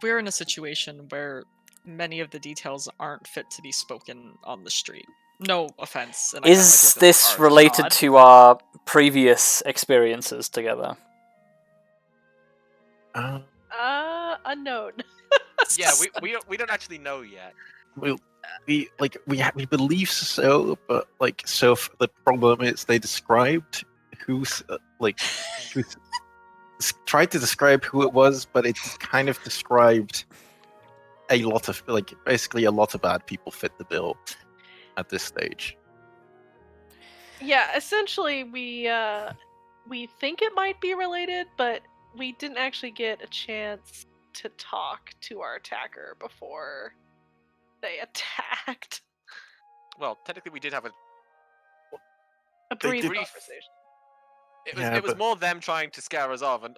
we're in a situation where many of the details aren't fit to be spoken on the street. No offense. And I kinda Is like this harsh, related God. to our previous experiences together? Unknown. Yeah, we don't actually know yet. We believe so, but the problem is they described who's tried to describe who it was, but it kind of described a lot of basically a lot of bad people fit the bill at this stage. Yeah, essentially we think it might be related, but we didn't actually get a chance to talk to our attacker before they attacked. Well, technically, we did have a. A brief did- conversation. It was but- more them trying to scare us off and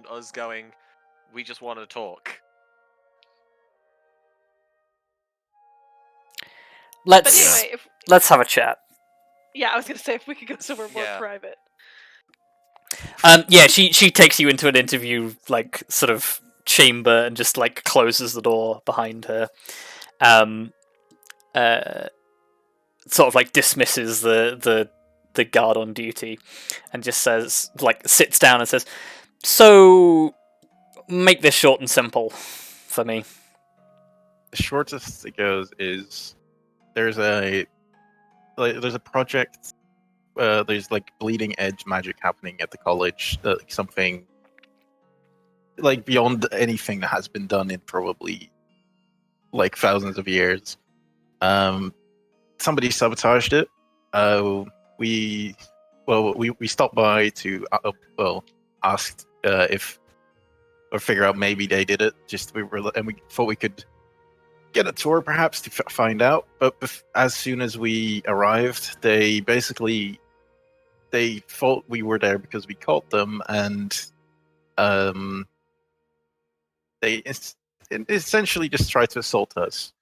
us going. We just want to talk. But Let's anyway, have a chat. I was gonna say if we could go somewhere more Yeah. private. Yeah, she takes you into an interview sort of chamber and just closes the door behind her. Sort of dismisses the guard on duty and just says sits down and says, "So make this short and simple for me. The shortest it goes is there's a project. There's like bleeding edge magic happening at the college. Something like beyond anything that has been done in probably like thousands of years. Somebody sabotaged it. We stopped by to asked if or figure out maybe they did it. We thought we could get a tour perhaps to find out. But as soon as we arrived, they thought we were there because we caught them, and they essentially just tried to assault us.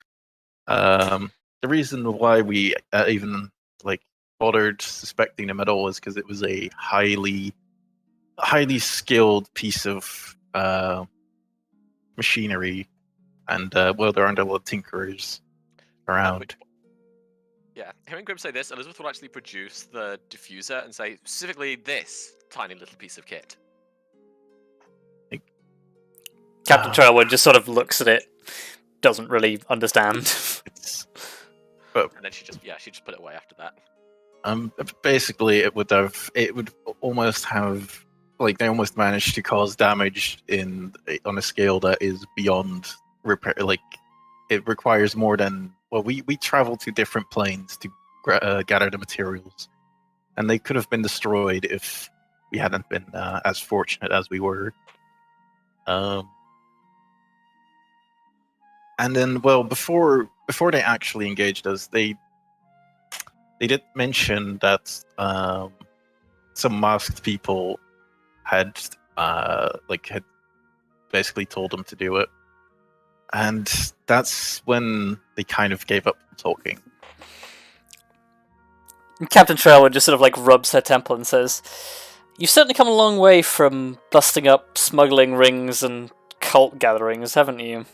The reason why we even bothered suspecting them at all is because it was a highly skilled piece of machinery, and there aren't a lot of tinkerers around. Yeah, hearing Grim say this, Elizabeth will actually produce the diffuser and say specifically this tiny little piece of kit. Captain Trailwood just sort of looks at it, doesn't really understand. And then she just put it away after that. Basically, it would almost have they almost managed to cause damage on a scale that is beyond repair. It requires more than we travel to different planes to gather the materials, and they could have been destroyed if we hadn't been as fortunate as we were. And then, before they actually engaged us, they did mention that some masked people had basically told them to do it, and that's when they kind of gave up talking. Captain Trailwood just sort of rubs her temple and says, "You've certainly come a long way from busting up smuggling rings and cult gatherings, haven't you?"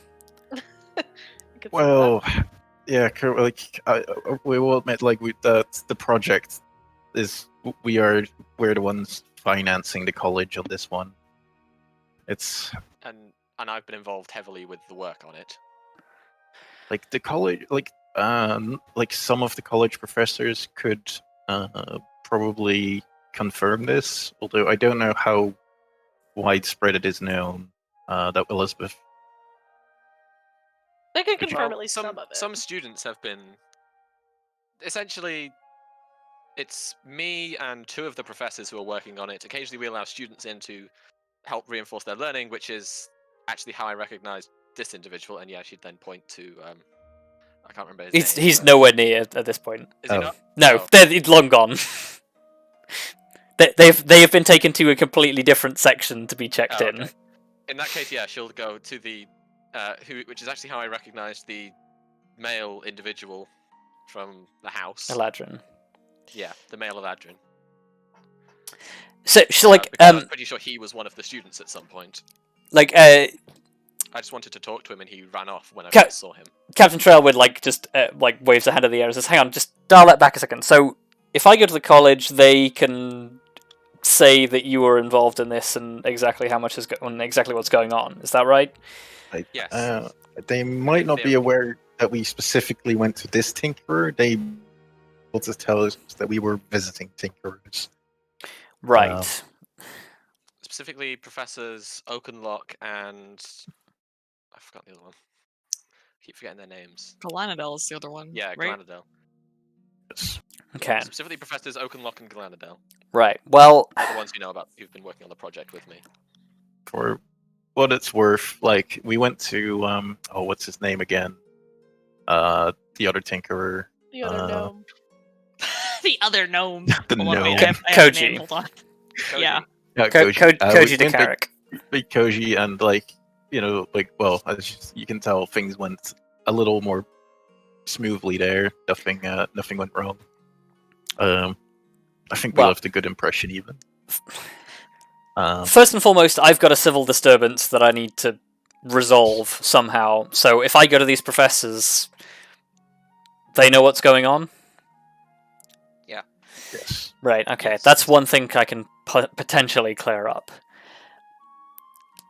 Well, yeah, we will admit, the project is we're the ones financing the college on this one. It's and I've been involved heavily with the work on it. The college, some of the college professors could probably confirm this, although I don't know how widespread it is known that Elizabeth. They can confirm at least some of it. Some students have been... Essentially, it's me and two of the professors who are working on it. Occasionally we allow students in to help reinforce their learning, which is actually how I recognized this individual. And yeah, she'd then point to... I can't remember his name. He's nowhere near at this point. Is he not? No, they're long gone. They have been taken to a completely different section to be checked in. Okay. In that case, yeah, she'll go to the... which is actually how I recognized the male individual from the house. Eladrin. Yeah, the male Eladrin. So she I'm pretty sure he was one of the students at some point. I just wanted to talk to him and he ran off when I first saw him. Captain Trailwood just waves a hand in the air and says, "Hang on, just dial that back a second. So if I go to the college, they can say that you were involved in this and exactly how much exactly what's going on. Is that right?" Yes. They might not be aware that we specifically went to this Tinkerer. They will just tell us that we were visiting Tinkerers. Right. Specifically, Professors Oakenlock and... I forgot the other one. I keep forgetting their names. Galanadel is the other one. Yeah, right? Galanadel. Yes. Okay. Specifically, Professors Oakenlock and Galanadel. Right. Well, are the ones who've been working on the project with me. For what it's worth, we went to what's his name again? The other Tinkerer. The other gnome. The other gnome. The Hold on, gnome. wait, I have a name, hold on. Koji. Yeah. Koji the Carrick. Big Koji, and as you can tell, things went a little more smoothly there. Nothing went wrong. I think we left a good impression, even. First and foremost, I've got a civil disturbance that I need to resolve somehow. So if I go to these professors, they know what's going on? Yeah. Yes. Right, okay. Yes. That's one thing I can potentially clear up.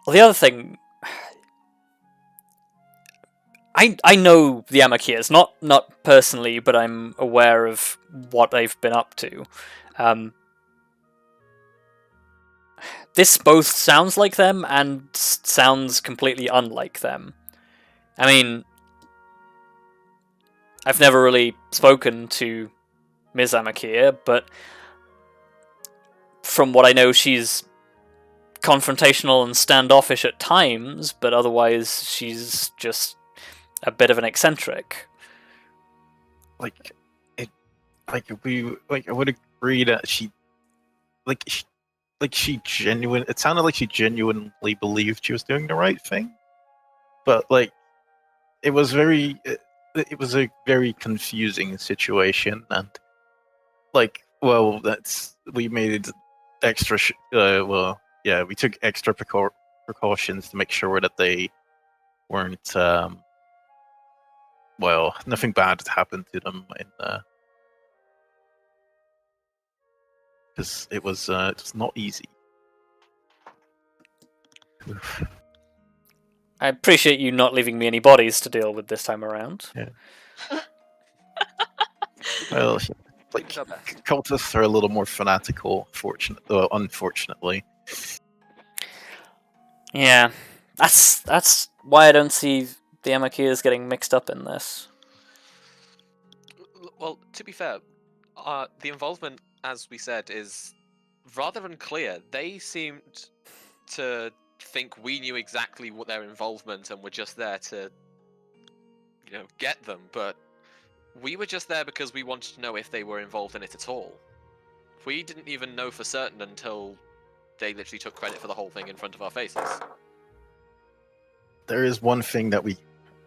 Well, the other thing, I know the Amakirs, not personally, but I'm aware of what they've been up to. This both sounds like them and sounds completely unlike them. I mean, I've never really spoken to Ms. Amakiir, but from what I know, she's confrontational and standoffish at times, but otherwise she's just a bit of an eccentric. Like, I would agree that it sounded like she genuinely believed she was doing the right thing, but like it was a very confusing situation, and like, well, we made extra we took extra precautions to make sure that they weren't nothing bad had happened to them in because it was not easy. I appreciate you not leaving me any bodies to deal with this time around. Yeah. Well, like, Did our best. cultists are a little more fanatical, unfortunately. Yeah, that's why I don't see the Amakirs getting mixed up in this. Well, to be fair, the involvement, as we said, is rather unclear. They seemed to think we knew exactly what their involvement and were just there to, get them, but we were just there because we wanted to know if they were involved in it at all. We didn't even know for certain until they literally took credit for the whole thing in front of our faces. There is one thing that we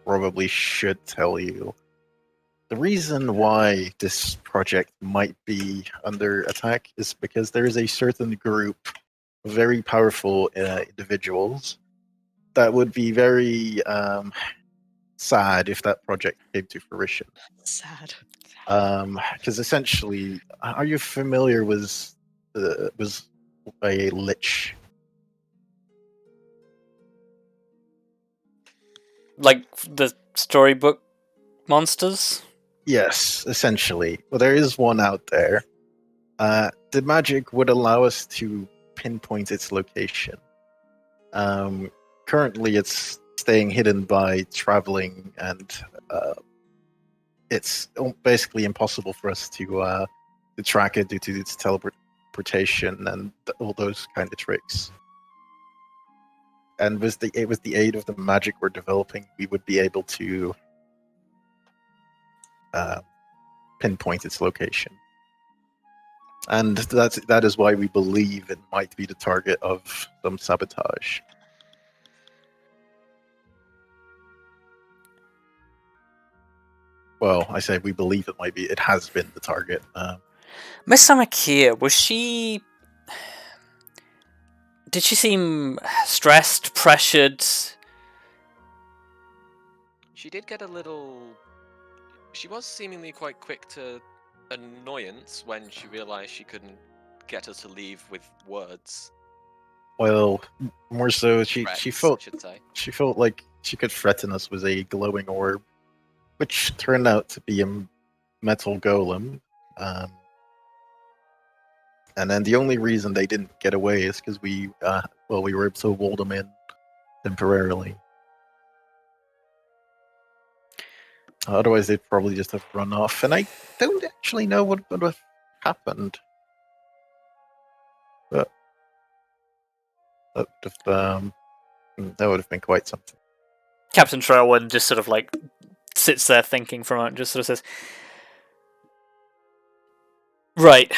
probably should tell you. The reason why this project might be under attack is because there is a certain group of very powerful individuals that would be very sad if that project came to fruition. Sad. Because essentially, are you familiar with was a lich? Like the storybook monsters? Yes, essentially. Well, there is one out there. The magic would allow us to pinpoint its location. Currently, it's staying hidden by traveling, and it's basically impossible for us to track it due to its teleportation and all those kind of tricks. And with the aid of the magic we're developing, we would be able to pinpoint its location. And that is why we believe it might be the target of some sabotage. Well, I say we believe it might be. It has been the target. Miss Amakiir, did she seem stressed, pressured? She did get a little... She was seemingly quite quick to annoyance when she realized she couldn't get us to leave with words. Well, more so, she Threats, felt I should say. she felt like she could threaten us with a glowing orb, which turned out to be a metal golem. And then the only reason they didn't get away is because we were able to wall them in temporarily. Otherwise, they'd probably just have run off. And I don't actually know what would have happened. But that would have been quite something. Captain Trailwind just sort of like sits there thinking for a moment, just sort of says, "Right."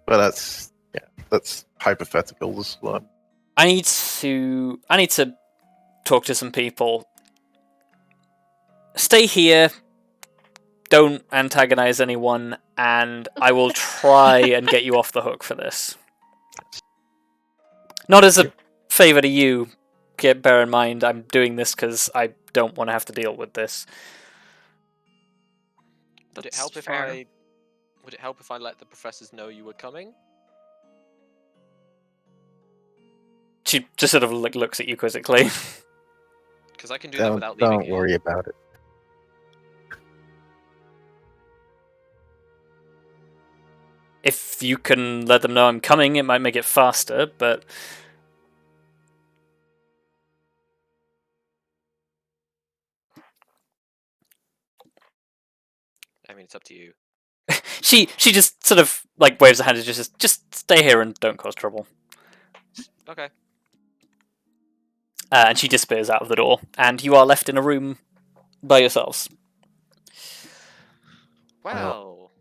But that's hypothetical as well. I need to talk to some people. Stay here. Don't antagonize anyone, and I will try and get you off the hook for this. Not as a favor to you. Bear in mind, I'm doing this because I don't want to have to deal with this. Would it help if I let the professors know you were coming? She just sort of like looks at you quizzically. Because I can do that without leaving Don't here. worry about it. If you can let them know I'm coming, it might make it faster, but... I mean, it's up to you. she just sort of like waves her hand and just stay here and don't cause trouble. Okay. And she disappears out of the door, and you are left in a room by yourselves. Well,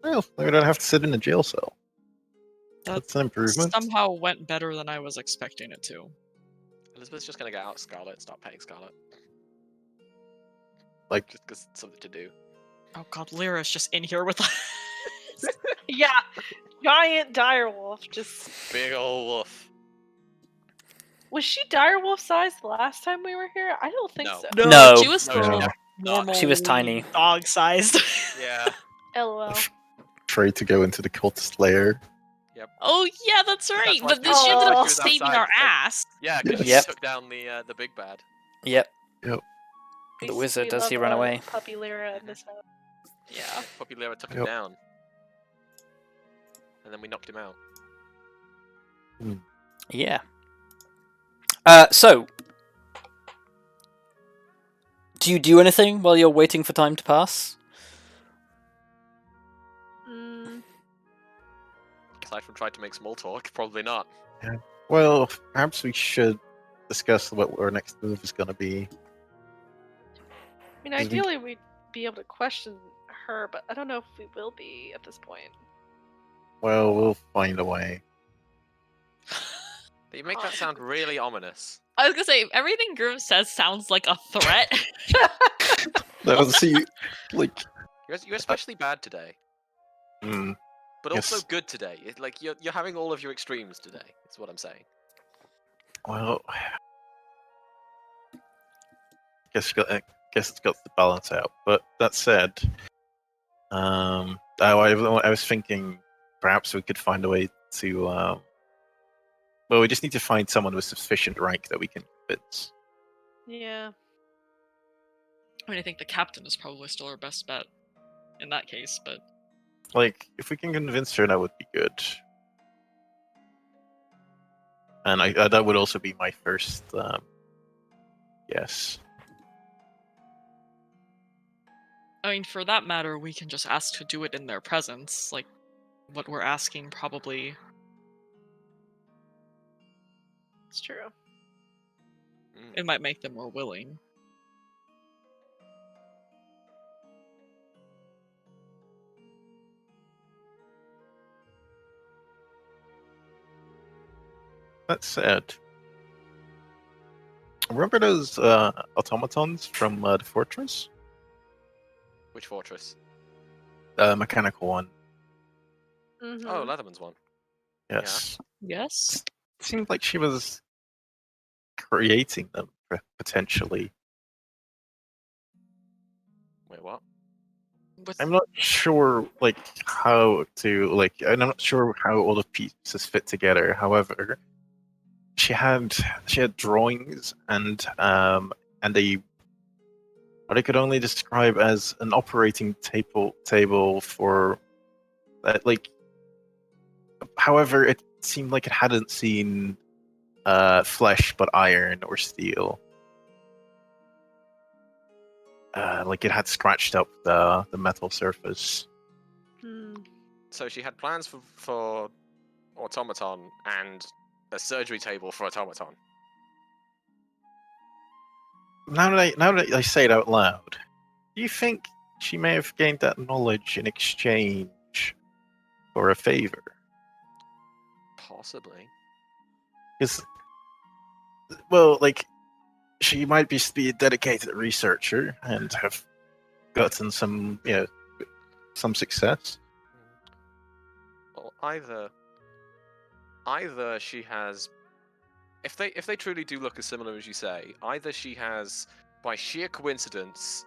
Well, we don't have to sit in a jail cell. That That's an improvement. somehow went better than I was expecting it to. Elizabeth's just gonna get out Scarlet and start paying Scarlet. Like, Just because it's something to do. Oh god, Lyra's just in here with us. Yeah, giant direwolf. Just Big ol' wolf. was she direwolf sized the last time we were here? I don't think No. so. No. she was No, still she No. never- normal. She was tiny. Dog sized. Yeah. LOL. afraid to go into the cultist lair. Oh yeah, that's right. why But she then was- she ended she up was saving outside our to take- ass. Yeah, because Yep. she took down the big bad. Yep. We The s- wizard, we does he love run a away? Puppy Lyra in this house. Yeah. Puppy Lyra took him Yep. down. And then we knocked him out. Yeah. So, do you do anything while you're waiting for time to pass? Mm, Aside from trying to make small talk, probably not. Well, perhaps we should discuss what our next move is going to be. I mean, 'Cause we- ideally we'd be able to question her, but I don't know if we will be at this point. Well, we'll find a way. But you make that sound really ominous. I was gonna say everything Grim says sounds like a threat. No, see, like, You're especially bad today, hmm, but Yes. also good today. Like you're having all of your extremes today. Is what I'm saying. well, I guess it's got to balance out. But that said, I was thinking perhaps we could find a way to. Well, we just need to find someone with sufficient rank that we can convince. Yeah. I mean, I think the captain is probably still our best bet in that case, but Like, if we can convince her, that would be good. And that would also be my first guess. I mean, for that matter, we can just ask to do it in their presence. Like, what we're asking probably. It's true. Mm. It might make them more willing. That said, remember those automatons from the fortress? Which fortress? Mechanical one. Mm-hmm. Oh, Leatherman's one. Yes. Yes. Seemed like she was creating them potentially. Wait, what? With I'm not sure I'm not sure how all the pieces fit together. However, she had drawings and a what I could only describe as an operating table for that. However, it seemed like it hadn't seen flesh but iron or steel. Like it had scratched up the metal surface. Hmm. So she had plans for automaton and a surgery table for automaton. Now that I say it out loud, do you think she may have gained that knowledge in exchange for a favor? Possibly. Because, well, like, she might be a dedicated researcher and have gotten some success. Well, either she has, if they truly do look as similar as you say, either she has, by sheer coincidence,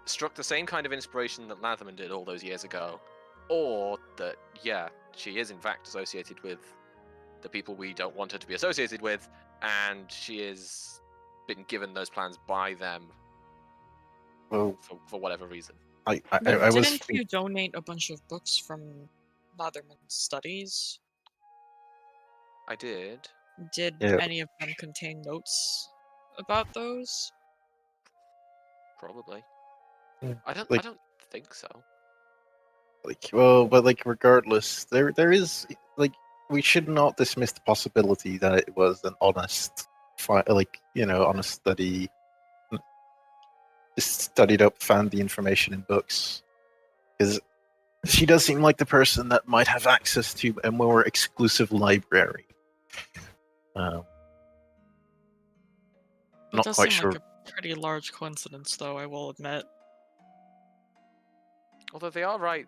struck the same kind of inspiration that Latherman did all those years ago, or that she is in fact associated with the people we don't want her to be associated with, and she has been given those plans by them Well, for whatever reason. I But was didn't you donate a bunch of books from Latherman's studies? I did. Did Yeah. any of them contain notes about those? Probably. Yeah, I don't like- think so. but regardless, there is we should not dismiss the possibility that it was an honest, honest study. Just studied up, found the information in books, because she does seem like the person that might have access to a more exclusive library. It Not does quite seem sure. like a pretty large coincidence, though, I will admit. Although they are right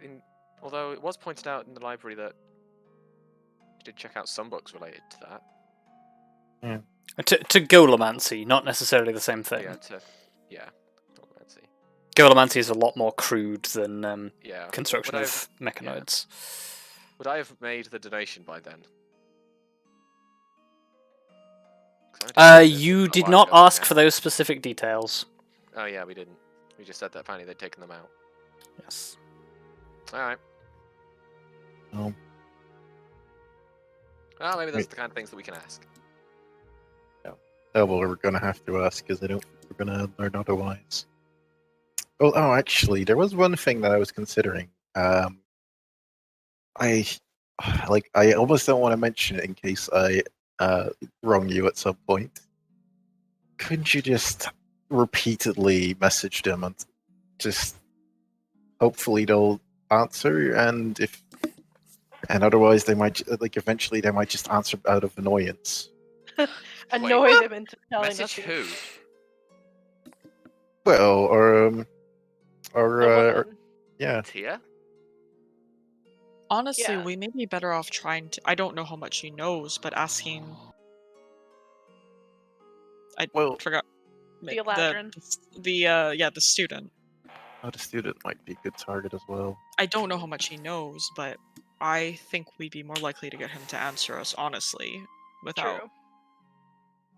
although it was pointed out in the library that you did check out some books related to that. To Golomancy, not necessarily the same thing. Let's see. Golomancy is a lot more crude than Yeah. construction Would of mechanoids. Would I have made the donation by then? 'Cause I did this You a did while not ago, ask yeah. for those specific details. Oh yeah, we didn't. We just said that apparently they'd taken them out. Yes. Alright. No. Well, maybe those Wait. are the kind of things that we can ask. Oh, well, we're going to have to ask, because we're going to learn otherwise. Oh, actually, there was one thing that I was considering. I almost don't want to mention it in case I wrong you at some point. Couldn't you just repeatedly message them and just hopefully they'll answer, and otherwise they might eventually they might just answer out of annoyance. Annoy them into telling us. Message who? Well, or The woman. yeah. Tia? Honestly, Yeah. we may be better off trying to. I don't know how much he knows, but asking. I Well, forgot. The Eladrin. The student. the student might be a good target as well. I don't know how much he knows, but I think we'd be more likely to get him to answer us honestly, without True.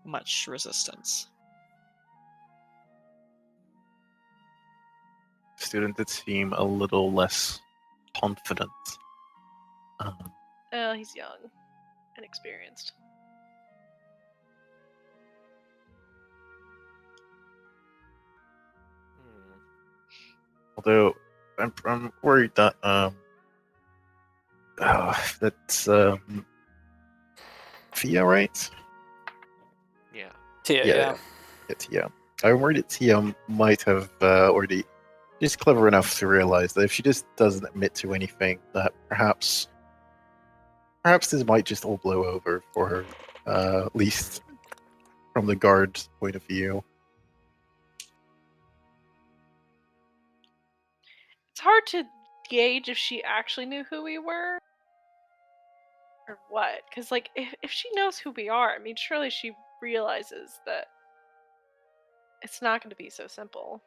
much resistance. Student did seem a little less confident. Well, he's young and experienced. Although I'm worried that that's Tia, right? Yeah. Yeah. Tia. I'm worried that Tia might have already. She's clever enough to realize that if she just doesn't admit to anything, that perhaps this might just all blow over for her, at least from the guard's point of view. It's hard to gauge if she actually knew who we were or what. Because, if she knows who we are, I mean, surely she realizes that it's not going to be so simple.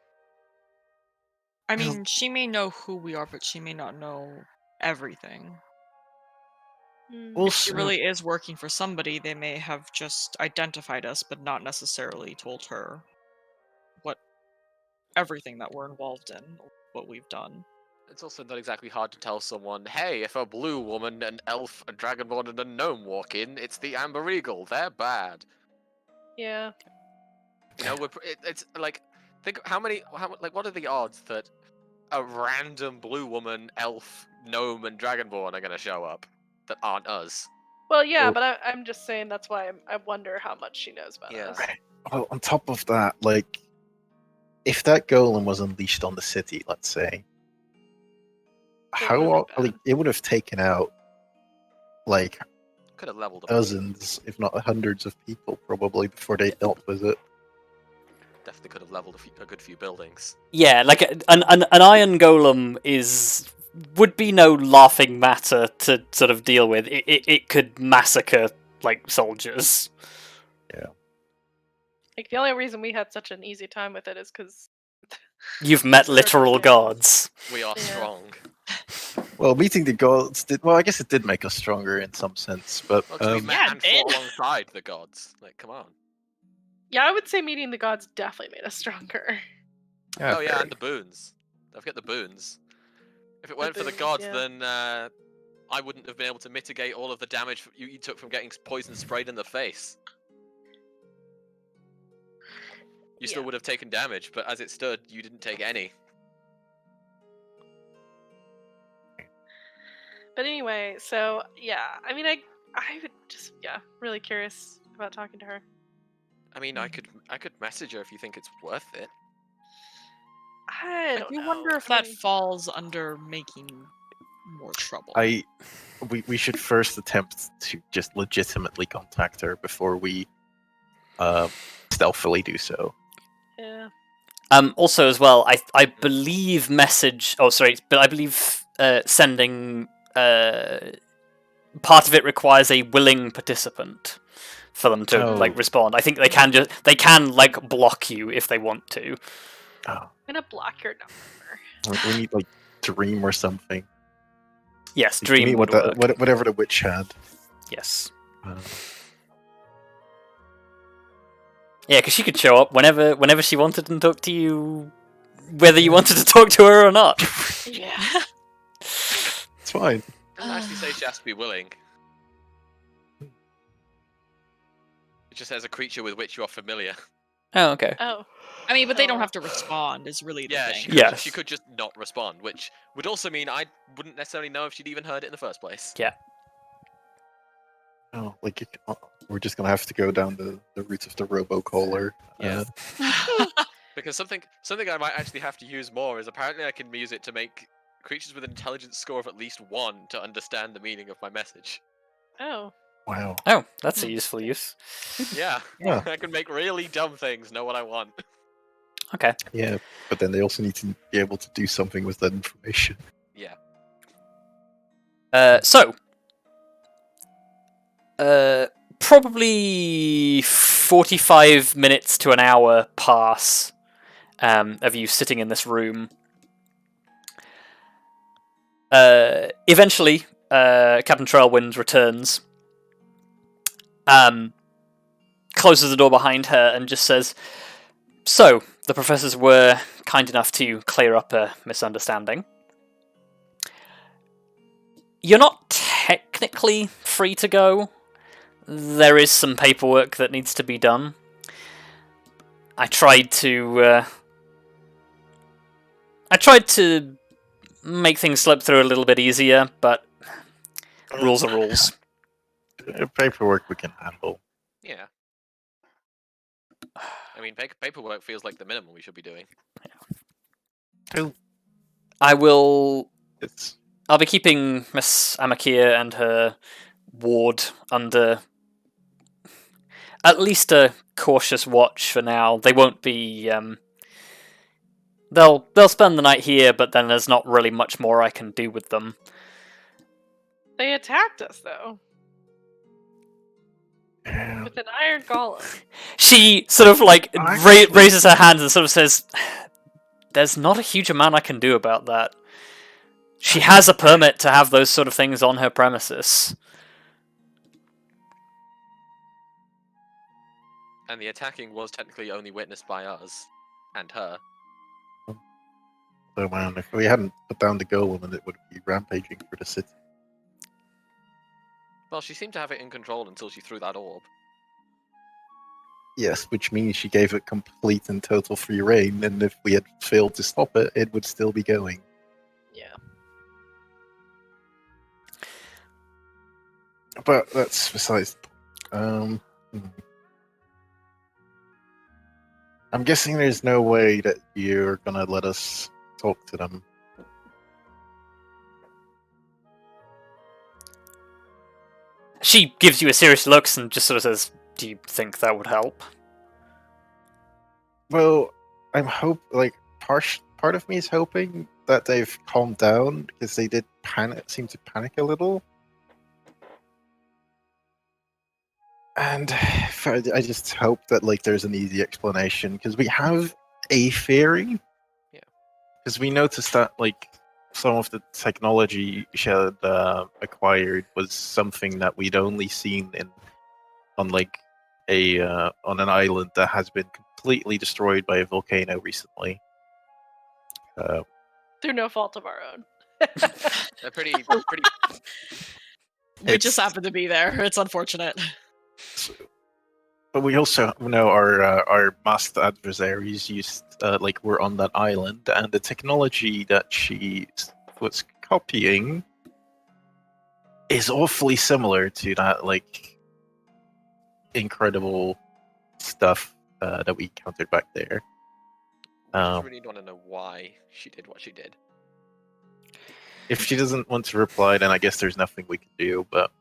I mean, she may know who we are, but she may not know everything. If she really is working for somebody, they may have just identified us, but not necessarily told her everything that we're involved in, what we've done. It's also not exactly hard to tell someone, hey, if a blue woman, an elf, a dragonborn, and a gnome walk in, it's the Amber Eagle. They're bad. Yeah. You know, it's like, think what are the odds that a random blue woman, elf, gnome, and dragonborn are going to show up that aren't us? Well, yeah, Well- but I'm just saying that's why I wonder how much she knows about Yeah. us. Well, on top of that, if that golem was unleashed on the city, let's say, would've been bad. it would have taken out Could have leveled up. dozens, if not hundreds of people, probably before they dealt with it. Definitely could have leveled a good few buildings. Yeah, like an iron golem would be no laughing matter to sort of deal with. It could massacre soldiers. The only reason we had such an easy time with it is because You've met literal gods. We are Yeah. strong. Well, meeting the gods did. Well, I guess it did make us stronger in some sense, but Well, 'cause we met Yeah, it and fought did. alongside the gods. Like, come on. Yeah, I would say meeting the gods definitely made us stronger. Oh yeah, fair. and the boons. Don't forget the boons. If it weren't for the boons, gods, yeah. then I wouldn't have been able to mitigate all of the damage you took from getting poison sprayed in the face. You still Yeah. would have taken damage, but as it stood, you didn't take any. But anyway, so yeah, I mean, I would just really curious about talking to her. I mean, I could message her if you think it's worth it. I I don't do know. wonder if I that mean, falls under making more trouble. We should first attempt to just legitimately contact her before we stealthily do so. yeah. Also, as well, I believe but I believe sending part of it requires a willing participant for them to Oh. respond. I think they can block you if they want to. Oh, I'm gonna block your number. we need like Dream or something. Yes, Give me Dream would work. whatever the witch had. Yes. Uh, Yeah, because she could show up whenever she wanted and talk to you, whether you wanted to talk to her or not. Yeah. it's fine. It doesn't actually say she has to be willing. It just says a creature with which you are familiar. Oh, okay. Oh. I mean, but they don't Oh. have to respond. Is really the Yeah, thing. she could just not respond, which would also mean I wouldn't necessarily know if she'd even heard it in the first place. Yeah. Oh, we're just gonna have to go down the route of the robocaller. Yeah. Because something I might actually have to use more is apparently I can use it to make creatures with an intelligence score of at least 1 to understand the meaning of my message. Oh. Wow. Oh, that's a useful use. Yeah. Yeah. I can make really dumb things know what I want. Okay. Yeah, but then they also need to be able to do something with that information. Yeah. Probably 45 minutes to an hour pass of you sitting in this room. Eventually, Captain Trailwind returns, closes the door behind her, and just says, "So, the professors were kind enough to clear up a misunderstanding. You're not technically free to go. There is some paperwork that needs to be done. I tried to make things slip through a little bit easier, but rules are rules." Paperwork we can handle. Yeah. I mean, paperwork feels like the minimum we should be doing. I'll be keeping Miss Amakiir and her ward under at least a cautious watch for now. They won't be. They'll spend the night here, but then there's not really much more I can do with them. They attacked us though. Yeah. With an iron golem. She sort of raises her hands and sort of says, "There's not a huge amount I can do about that. She has a permit to have those sort of things on her premises." And the attacking was technically only witnessed by us and her. So man, if we hadn't put down the golem, then it would be rampaging for the city. Well, she seemed to have it in control until she threw that orb. Yes, which means she gave it complete and total free reign, and if we had failed to stop it, it would still be going. Yeah. But that's besides the point. I'm guessing there's no way that you're gonna let us talk to them. She gives you a serious look and just sort of says, "Do you think that would help?" Well, part of me is hoping that they've calmed down because they did seem to panic a little. And I just hope that there's an easy explanation because we have a theory. Yeah. Because we noticed that some of the technology she had acquired was something that we'd only seen on like on an island that has been completely destroyed by a volcano recently. Through no fault of our own. They're pretty. We just It's- happen to be there. It's unfortunate. But we also know our masked adversaries were on that island, and the technology that she was copying is awfully similar to that incredible stuff that we encountered back there. I really want to know why she did what she did. If she doesn't want to reply, then I guess there's nothing we can do. But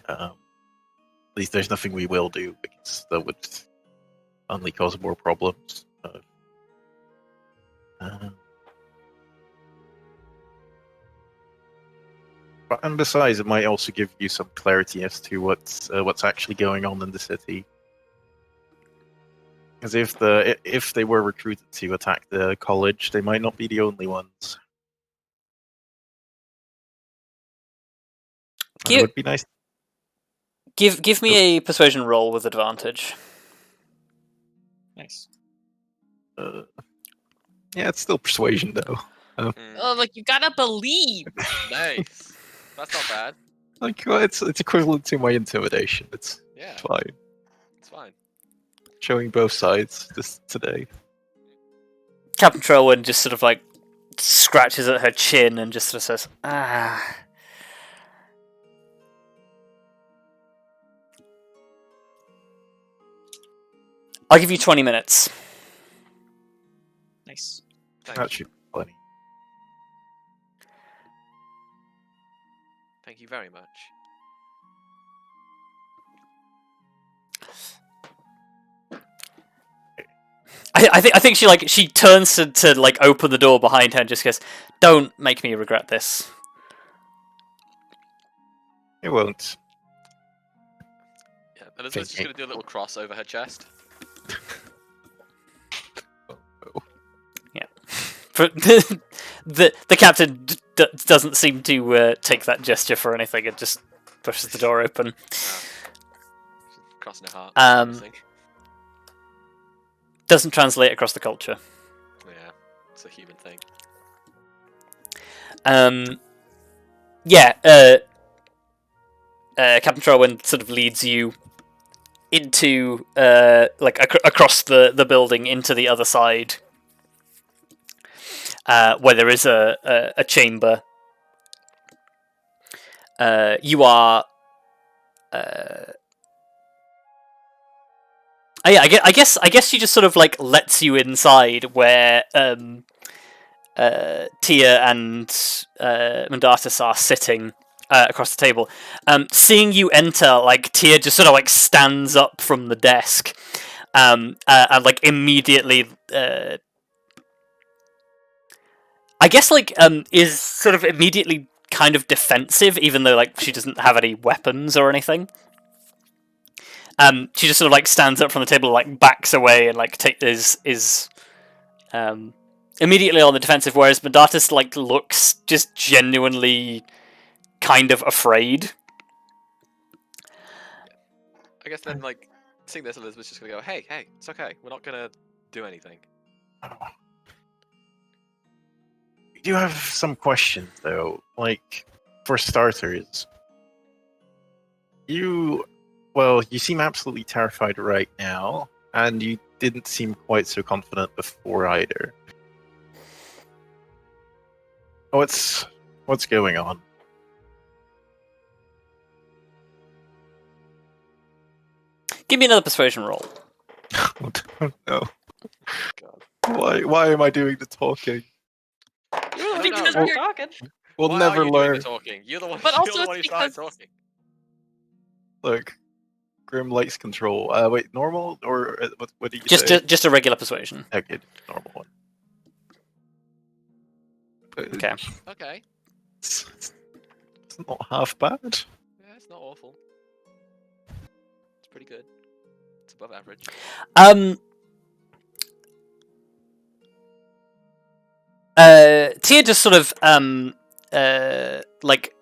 at least there's nothing we will do, because that would only cause more problems. And besides, it might also give you some clarity as to what's actually going on in the city. Because if they were recruited to attack the college, they might not be the only ones. And it would be nice. Give me a persuasion roll with advantage. Nice. Yeah, it's still persuasion though. Oh, like you gotta believe. Nice. That's not bad. Well, it's equivalent to my intimidation. It's Yeah, fine. it's fine. Showing both sides this today. Captain Trelwyn just sort of like scratches at her chin and just sort of says, "Ah." I'll give you 20 minutes. Nice. Thank That you. should be plenty. Thank you very much. I think she turns to like open the door behind her and just goes, "Don't make me regret this." It won't. Yeah, Elizabeth's just gonna do a little cross over her chest. Yeah. For the captain doesn't seem to take that gesture for anything and just pushes the door open. She's crossing her heart. Um, I think. Doesn't translate across the culture. Yeah, it's a human thing. Yeah. Captain Trelwyn sort of leads you into across the building into the other side, where there is a chamber. You are. Yeah, I guess she just sort of like lets you inside where Tia and Mandatus are sitting across the table. Seeing you enter, like Tia just sort of like stands up from the desk, and like immediately, I guess like is sort of immediately kind of defensive, even though like she doesn't have any weapons or anything. She just sort of like stands up from the table, like backs away, and like is immediately on the defensive. Whereas Mandatus like looks just genuinely kind of afraid. I guess then, like, seeing this, Elizabeth's just gonna go, hey, it's okay. We're not gonna do anything. We do have some questions though. Like, for starters, you seem absolutely terrified right now, and you didn't seem quite so confident before either. What's going on? Give me another persuasion roll. No. God. Why am I doing the talking? You're the Because one you're- talking. We'll Why never are you doing learn. the talking? You're the one. But you're also the one who it's started because- talking. Look, Grim likes control. Wait, normal or what did you Just say? just a regular persuasion. Okay, normal one. But Okay. Okay. It's not half bad. Yeah, it's not awful. It's pretty good. It's above average. Tia just sort of like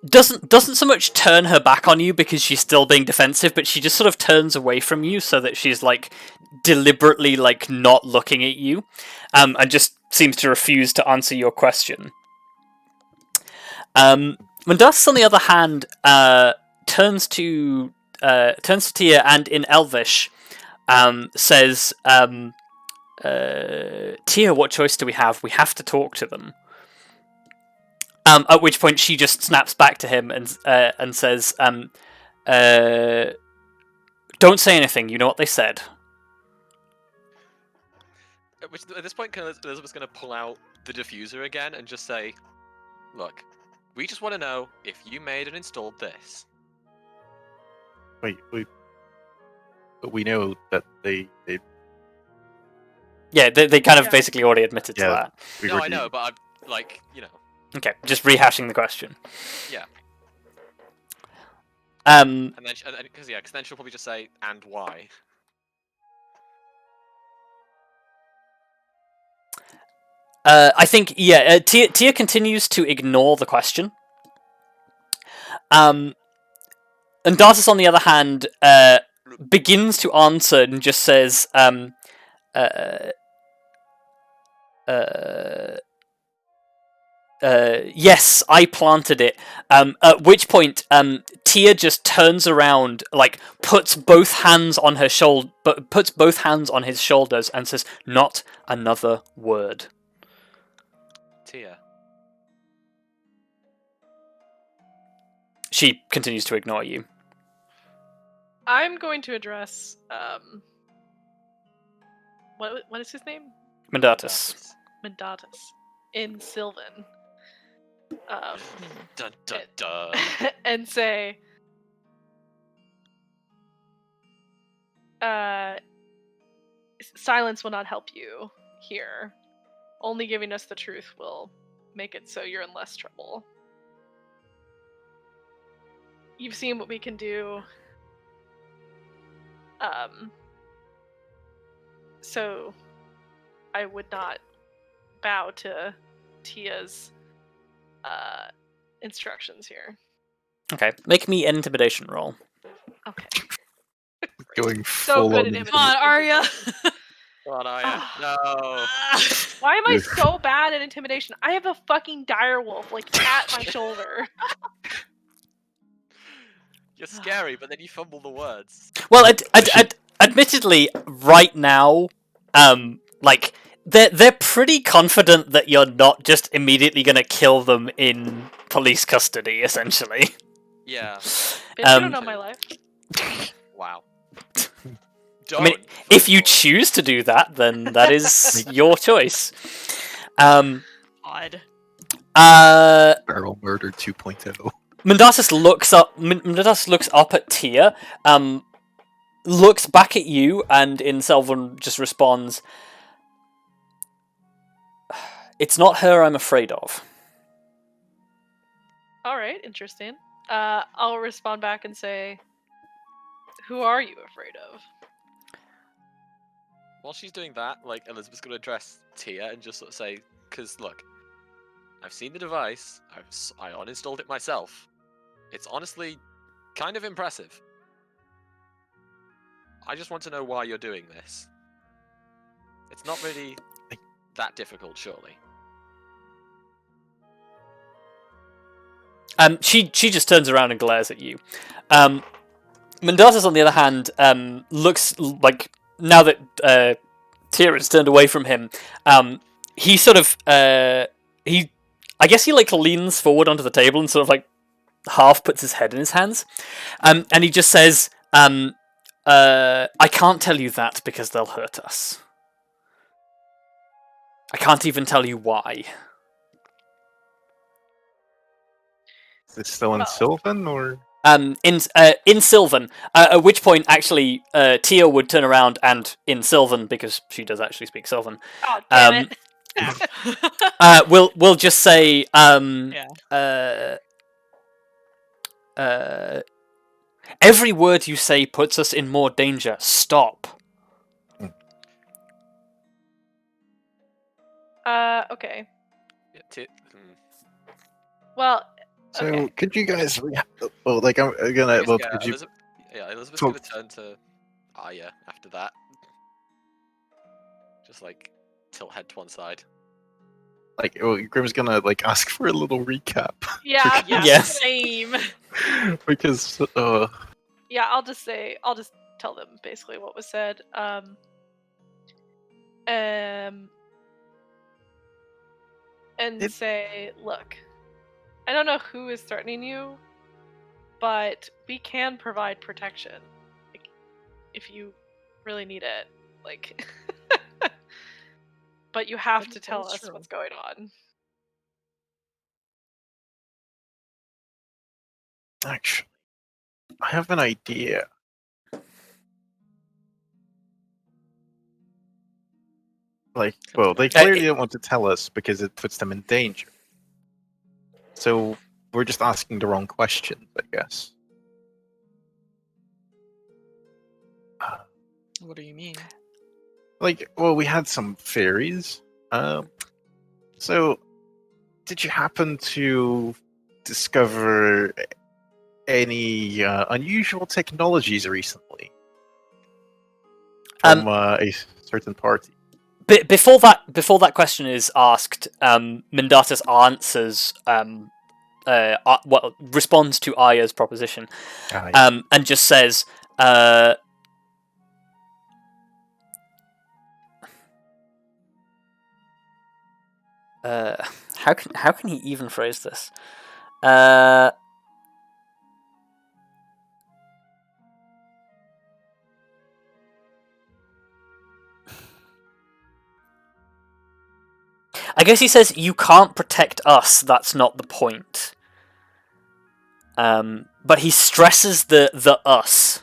doesn't so much turn her back on you because she's still being defensive, but she just sort of turns away from you so that she's like deliberately like not looking at you, and just seems to refuse to answer your question. Mandatus, on the other hand, turns to Tia and in Elvish says, "Tia, what choice do we have? We have to talk to them." At which point she just snaps back to him and says, "Don't say anything. You know what they said." At this point, Elizabeth's going to pull out the diffuser again and just say, "Look, we just want to know if you made and installed this." Wait, but we know that they Yeah, they kind of Yeah. basically already admitted to Yeah. that. we No, were I know, but I'm like, you know, Okay, just rehashing the question. yeah. Um, And then, because then she'll probably just say, "And why?" I think, yeah, Tia continues to ignore the question. And Dartus, on the other hand, begins to answer and just says, yes, I planted it. At which point, Tia just turns around, like puts both hands on her puts both hands on his shoulders, and says, "Not another word." Tia. She continues to ignore you. I'm going to address what is his name? Mandatus. Mandatus in Sylvan. Dun dun dun. And say, silence will not help you here. Only giving us the truth will make it so you're in less trouble. You've seen what we can do. So I would not bow to Tia's instructions here. Okay, make me an intimidation roll. Okay. going So full good on. at Come on, Arya. Come on, Arya. No. Why am I Ugh. so bad at intimidation? I have a fucking direwolf like at my shoulder. You're scary, but then you fumble the words. Well, admittedly, right now, like they're pretty confident that you're not just immediately gonna kill them in police custody, essentially. Yeah. Bitch, you don't know Um, my life. Wow. I mean, if you choose to do that, then that is your choice. Odd. Barrel Murder 2.0. Mandatus looks up at Tia, looks back at you, and in Sylvan just responds, "It's not her I'm afraid of." All right, interesting. I'll respond back and say, "Who are you afraid of?" While she's doing that, like, Elizabeth's gonna address Tia and just sort of say, "Cause look, I've seen the device. I uninstalled it myself. It's honestly kind of impressive. I just want to know why you're doing this. It's not really that difficult, surely." She just turns around and glares at you. Mandatus, on the other hand, looks like, now that Tia has turned away from him, he sort of I guess he like leans forward onto the table and sort of like half puts his head in his hands, and he just says, "I can't tell you that because they'll hurt us. I can't even tell you why." Is it still in Well- Sylvan or? In Sylvan, at which point actually Tia would turn around and in Sylvan, because she does actually speak Sylvan, Oh, damn it. we'll just say every word you say puts us in more danger. Stop. Okay. Yeah, Well, So okay. could you guys? Well, like I'm gonna. Well, yeah, could you? Elizabeth's So- gonna turn to Arya after that. Just like tilt head to one side. Like, well, Grim's gonna like ask for a little recap. Yeah. Yeah, Yes. same. Because Yeah. I'll just tell them basically what was said. And say, look, I don't know who is threatening you, but we can provide protection, like, if you really need it. Like, but you have to tell That's us true. what's going on. actually, I have an idea. Like, well, they clearly don't want to tell us because it puts them in danger. So we're just asking the wrong questions, I guess. What do you mean? Like, well, we had some theories. So, did you happen to discover any unusual technologies recently from a certain party? Before that question is asked, Mindatus answers, responds to Arya's proposition, Yeah. and just says, how can he even phrase this? I guess he says, you can't protect us, that's not the point. But he stresses the us,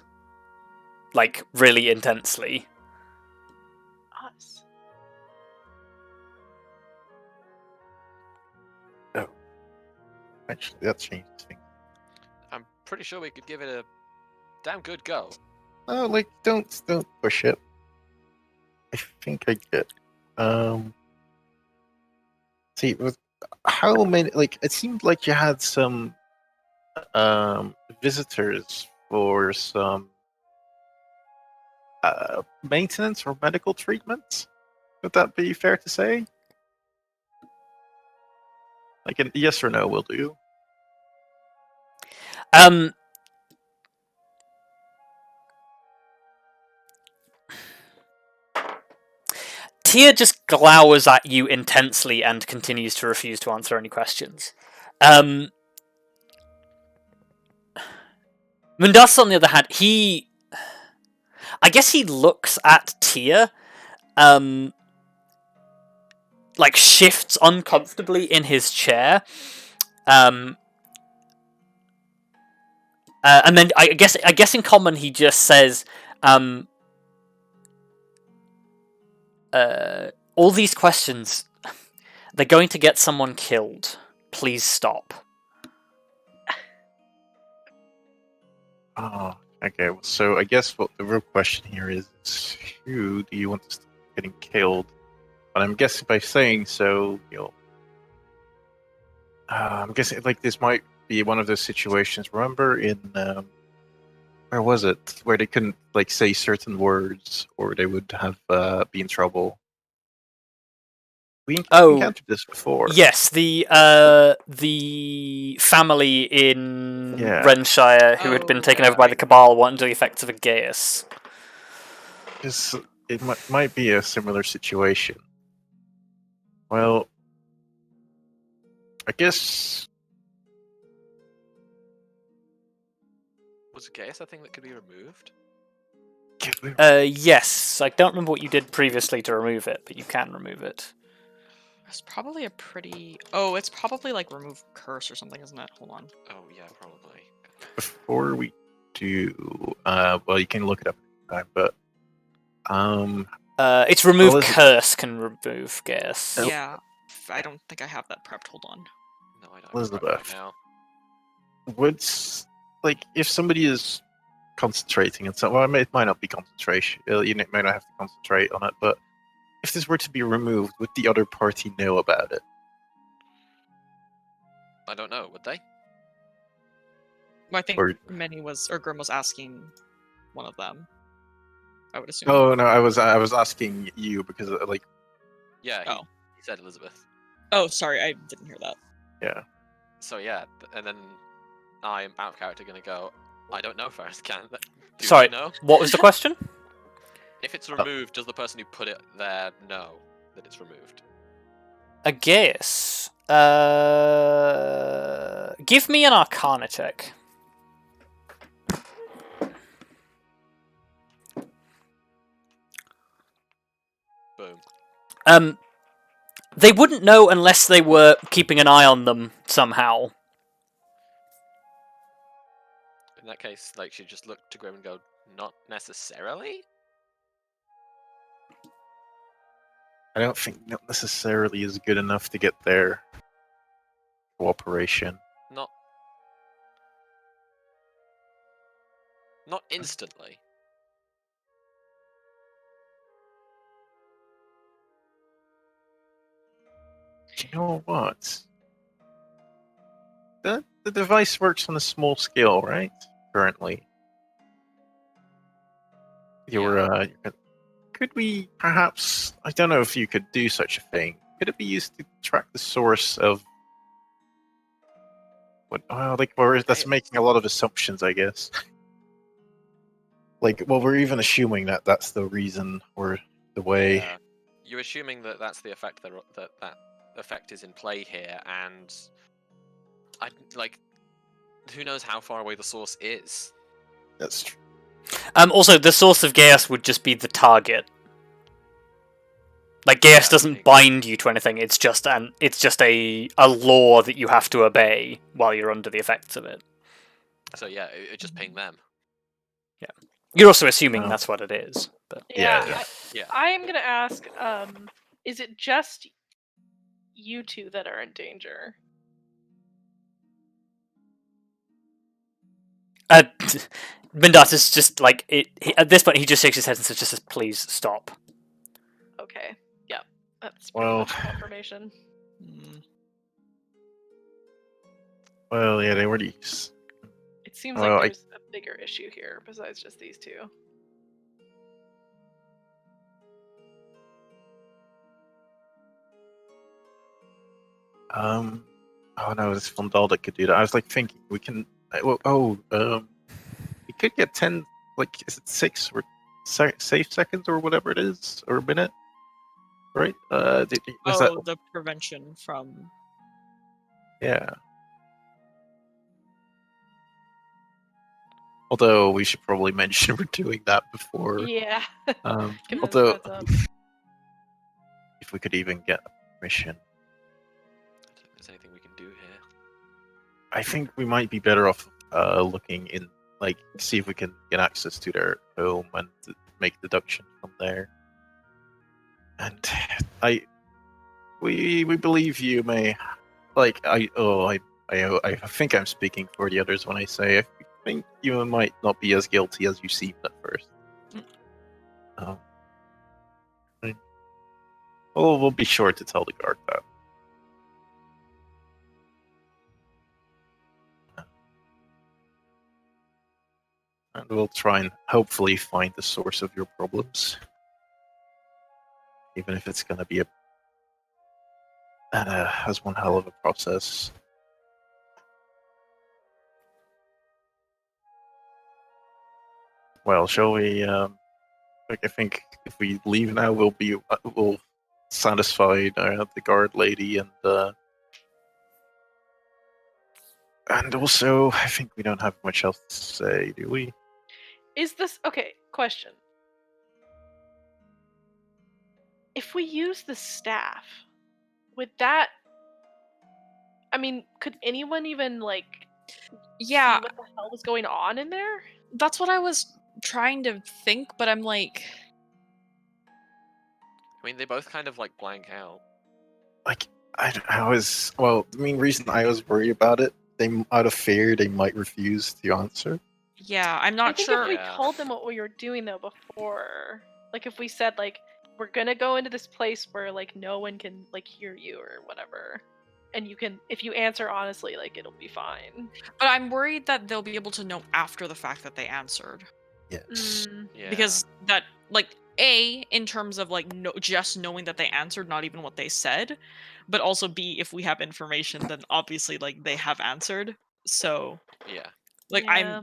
like, really intensely. Us. Actually, that changes things. I'm pretty sure we could give it a damn good go. Oh, like, don't push it. I think I get. See, with how many? Like, it seemed like you had some visitors for some maintenance or medical treatments. Would that be fair to say? Like, a yes or no will do. Tia just glowers at you intensely and continues to refuse to answer any questions. Mundas, on the other hand, I guess he looks at Tia, like, shifts uncomfortably in his chair, and then I guess in common he just says, all these questions, they're going to get someone killed. Please stop. Oh, okay. So I guess what the real question here is, who do you want to stop getting killed? And I'm guessing by saying so, I'm guessing like this might be one of those situations. Remember in where was it? Where they couldn't like say certain words, or they would have be in trouble. We encountered this before. Yes, the family in Renshire who had been taken over by the Cabal were under the effects of a Gaius. It might be a similar situation. Well, I guess. Was Gaius a thing that could be removed? Yes. I don't remember what you did previously to remove it, but you can remove it. It's probably a pretty... Oh, it's probably like remove curse or something, isn't it? Hold on. Oh, yeah, probably. Before we do, well, you can look it up anytime, but it's remove curse can remove Gaius. Yeah, I don't think I have that prepped. Hold on. No, I don't. Elizabeth, right now. what's like if somebody is concentrating and so well, it might not be concentration. You may not have to concentrate on it, but if this were to be removed, would the other party know about it? I don't know, would they? Well, I think Or- Grim was asking one of them. I would assume. Oh no, I was asking you because like Yeah, Oh. he said Elizabeth. Oh, sorry, I didn't hear that. yeah. So yeah, and then I'm out of character gonna go, I don't know, Ferrous can. Do Sorry. you know? What was the question? If it's removed, does the person who put it there know that it's removed? I guess. Give me an Arcana check. Boom. They wouldn't know unless they were keeping an eye on them somehow. In that case, like, she'd just look to Grim and go, not necessarily? I don't think not necessarily is good enough to get their cooperation. Not instantly. You know what? The device works on a small scale, right? Currently. Could we perhaps? I don't know if you could do such a thing. Could it be used to track the source of what? That's making a lot of assumptions, I guess. We're even assuming that that's the reason or the way. Yeah. You're assuming that that's the effect that effect is in play here, and who knows how far away the source is? That's true. Also, the source of Gaius would just be the target. Like, Gaius doesn't bind you to anything. It's just a law that you have to obey while you're under the effects of it. So yeah, it just ping them. Yeah. You're also assuming Wow. that's what it is. But Yeah. Yeah. I am gonna ask, is it just you two that are in danger? Mindat is just like at this point he just shakes his head and says, "Please stop." Okay. Yep. That's Well- much confirmation. Well, yeah, they already. It seems Well, like there's a bigger issue here besides just these two. Oh no, it's Fondal that could do that. I was thinking we can. We could get 10. Is it 6 or safe seconds or whatever it is, or a minute? Right? The prevention from. Yeah. Although we should probably mention we're doing that before. Yeah. Give them a Although, heads up. if we could even get permission, I don't think there's anything we can do here. I think we might be better off looking in, see if we can get access to their home and make deductions from there. And we believe you may, I think I'm speaking for the others when I say I think you might not be as guilty as you seemed at first. We'll be sure to tell the guard that. And we'll try and hopefully find the source of your problems. Even if it's going to be has one hell of a process. Well, shall we? I think if we leave now, we'll satisfy the guard lady, and also I think we don't have much else to say, do we? Is this okay? Question. If we use the staff, would that? I mean, could anyone even Yeah, see what the hell was going on in there? that's what I was trying to think, but I'm like, I mean, they both kind of blank out. The main reason I was worried about it, out of fear they might refuse to answer. yeah, I'm I not think sure. if we Yeah. told them what we were doing though before, if we said we're gonna go into this place where like no one can like hear you or whatever, and you can, if you answer honestly, like it'll be fine. But I'm worried that they'll be able to know after the fact that they answered. Yes. Yeah. Because that, like, A, in terms of, like, just knowing that they answered, not even what they said, but also B, if we have information, then obviously, like, they have answered. So, Yeah. like, Yeah.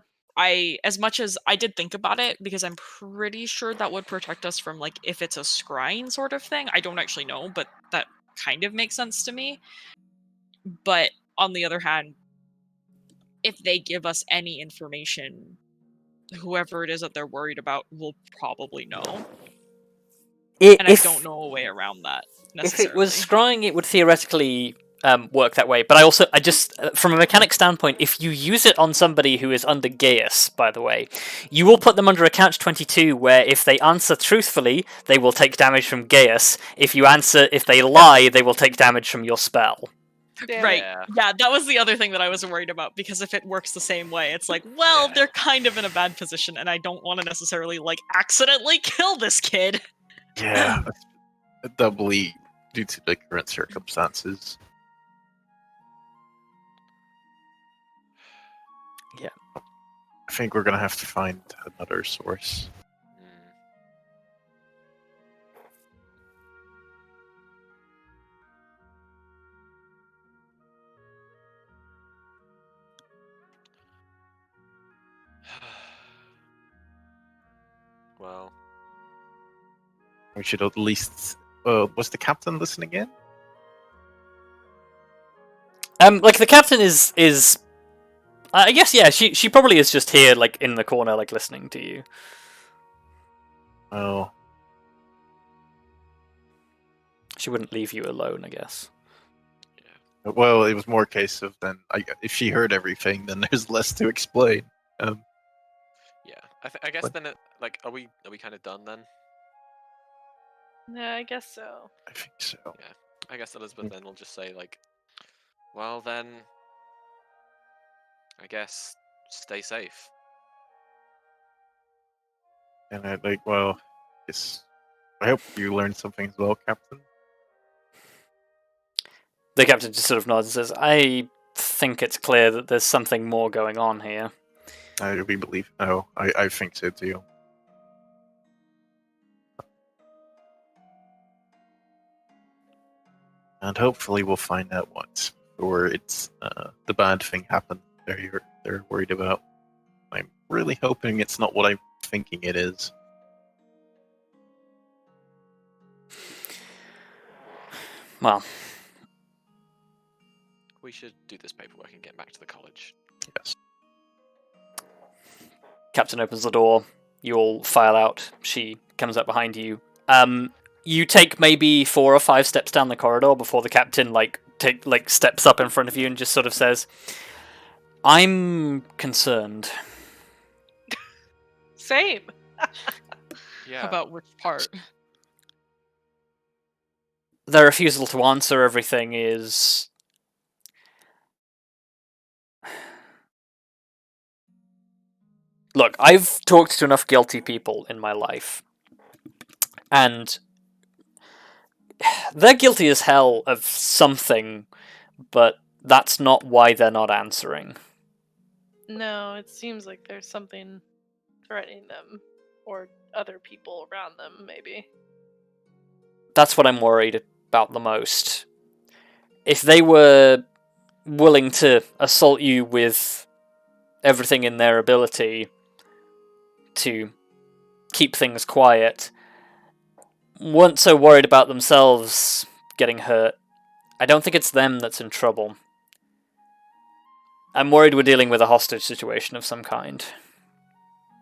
as much as I did think about it, because I'm pretty sure that would protect us from, like, if it's a scrying sort of thing. I don't actually know, but that kind of makes sense to me. But, on the other hand, if they give us any information, whoever it is that they're worried about will probably know. And I don't know a way around that necessarily. If it was scrying, it would theoretically work that way. But I just, from a mechanic standpoint, if you use it on somebody who is under Gaius, by the way, you will put them under a catch-22 where if they answer truthfully, they will take damage from Gaius. If they lie, they will take damage from your spell. Damn Right. it. Yeah, that was the other thing that I was worried about, because if it works the same way, it's like, well, Yeah. they're kind of in a bad position, and I don't want to necessarily, like, accidentally kill this kid. Yeah, doubly due to the current circumstances. Yeah. I think we're gonna have to find another source. Mm. Well, We should at least. Was the captain listening in? Like the captain is. I guess yeah. She probably is just here, like in the corner, like listening to you. Oh, She wouldn't leave you alone, I guess. well, it was more a case of then. If she heard everything, then there's less to explain. yeah. I guess But- then, like, are we kind of done then? Yeah, I guess so. I think so. I guess Elizabeth then will just say like, well then, I guess stay safe. And I like, well, yes. I hope you learned something as well, Captain. The captain just sort of nods and says, "I think it's clear that there's something more going on here." We believe. No, I think so too. And hopefully we'll find out once, or it's the bad thing happened. They're worried about. I'm really hoping it's not what I'm thinking it is. Well, We should do this paperwork and get back to the college. Yes. captain opens the door. You all file out. She comes up behind you. You take maybe 4 or 5 steps down the corridor before the captain steps up in front of you and just sort of says, "I'm concerned." Same. Yeah. About which part? Their refusal to answer everything is... Look, I've talked to enough guilty people in my life, and they're guilty as hell of something, but that's not why they're not answering. No, it seems like there's something threatening them, or other people around them, maybe. That's what I'm worried about the most. If they were willing to assault you with everything in their ability to keep things quiet, weren't so worried about themselves getting hurt, I don't think it's them that's in trouble. I'm worried we're dealing with a hostage situation of some kind.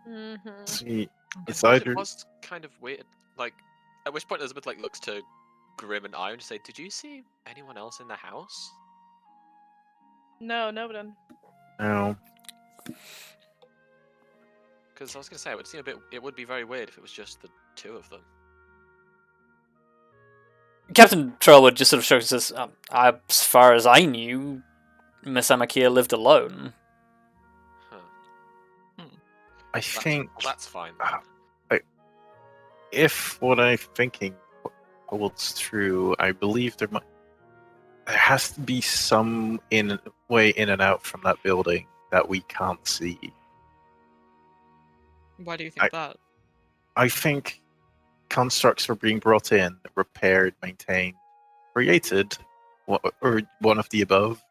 Mm-hmm. See, it's I thought either it was kind of weird. Like, at which point Elizabeth like looks to Grim and Iron to say, "Did you see anyone else in the house?" No, no one. no. Because I was gonna say it would be very weird if it was just the 2 of them. Captain Trollwood just sort of shrugs and says, as far as I knew, Miss Amakiir lived alone. Huh. I think Well, that's fine. Ah, Then. if what I'm thinking holds true, I believe there has to be some way in and out from that building that we can't see. Why do you think that? I think constructs were being brought in, repaired, maintained, created, or one of the above,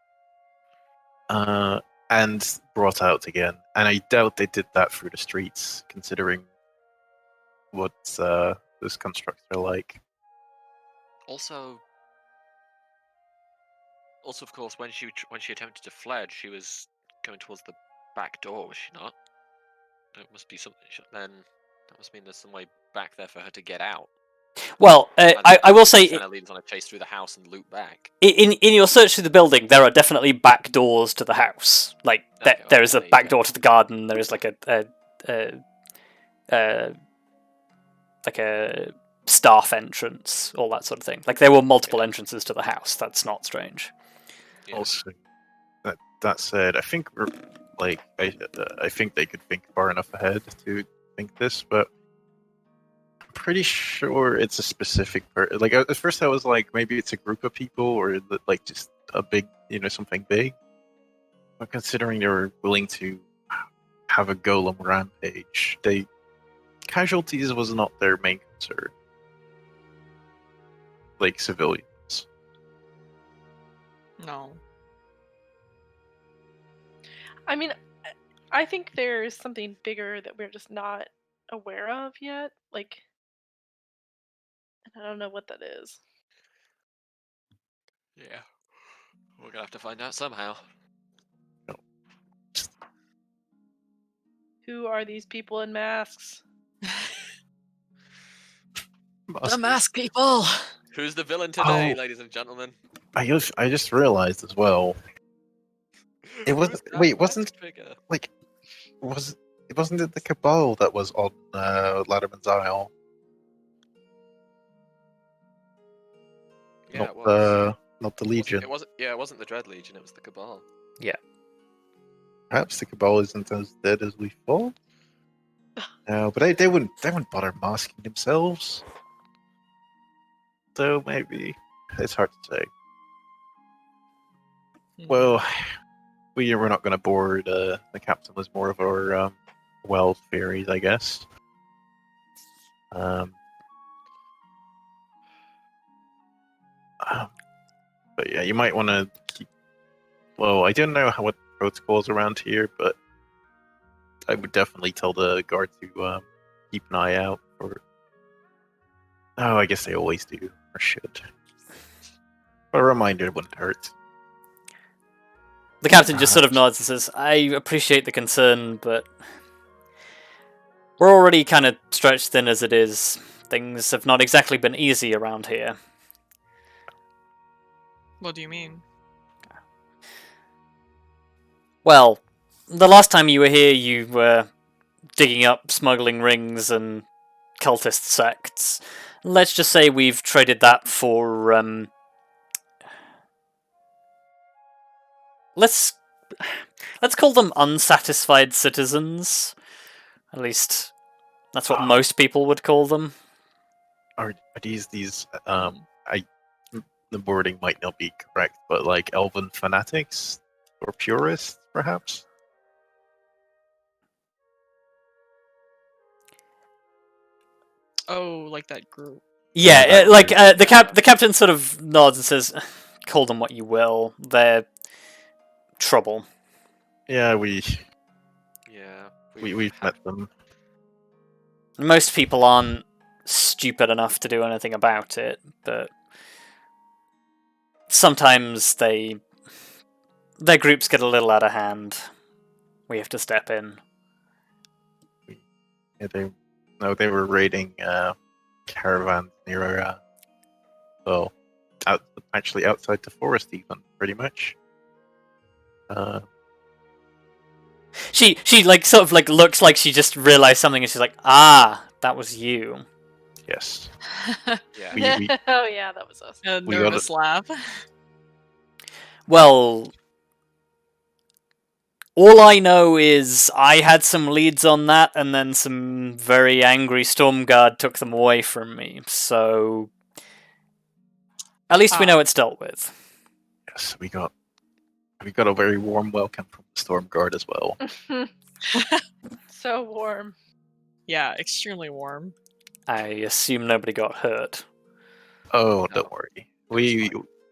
and brought out again. And I doubt they did that through the streets, considering what those constructs are like. Also, of course, when she attempted to fled, she was going towards the back door, was she not? It must be something. Then that must mean there's some way back there for her to get out. Well, I will say, Kind of leads on a chase through the house and loop back. in your search through the building, there are definitely back doors to the house. Like there is a back door to the garden. There is like a staff entrance, all that sort of thing. Like there were multiple entrances to the house. That's not strange. Yeah. Also, that said, I think we're like I think they could think far enough ahead to think this, but I'm pretty sure it's a specific like at first I was like maybe it's a group of people or like just a big something big. But considering they were willing to have a golem rampage, casualties was not their main concern. Like civilians. No. I mean, I think there's something bigger that we're just not aware of yet. Like, I don't know what that is. Yeah. We're gonna have to find out somehow. Who are these people in masks? The mask people. Who's the villain today, ladies and gentlemen? I just realized as well. It was wasn't it the Cabal that was on Latterman's Isle? Yeah, it was. Not the Legion. It wasn't the Dread Legion. It was the Cabal. Yeah. Perhaps the Cabal isn't as dead as we thought. No, but they wouldn't bother masking themselves. So maybe it's hard to say. Well, we're not going to board the captain was more of our wild theories, I guess. But yeah, you might want to keep. Well, I don't know what protocols around here, but I would definitely tell the guard to keep an eye out for. Oh, I guess they always do, or should. But a reminder wouldn't hurt. The captain just sort of nods and says, I appreciate the concern, but we're already kind of stretched thin as it is. Things have not exactly been easy around here. What do you mean? Well, the last time you were here, you were digging up smuggling rings and cultist sects. Let's just say we've traded that for, Let's call them unsatisfied citizens. At least, that's what most people would call them. Are these the wording might not be correct, but like elven fanatics or purists, perhaps? Oh, like that group. Yeah, the captain sort of nods and says, "Call them what you will. They're trouble." Yeah, we've had met them. Most people aren't stupid enough to do anything about it, but sometimes their groups get a little out of hand. We have to step in. Yeah, they were raiding caravans near actually outside the forest, even pretty much. She like sort of like looks like she just realized something, and she's like, "Ah, that was you." Yes. Yeah. Oh yeah, that was us. A We nervous laugh. Well, All I know is I had some leads on that, and then some very angry Stormguard took them away from me. So at least we know it's dealt with. Yes, we got a very warm welcome from the Stormguard as well. So warm. Yeah, extremely warm. I assume nobody got hurt. Oh, No. don't worry.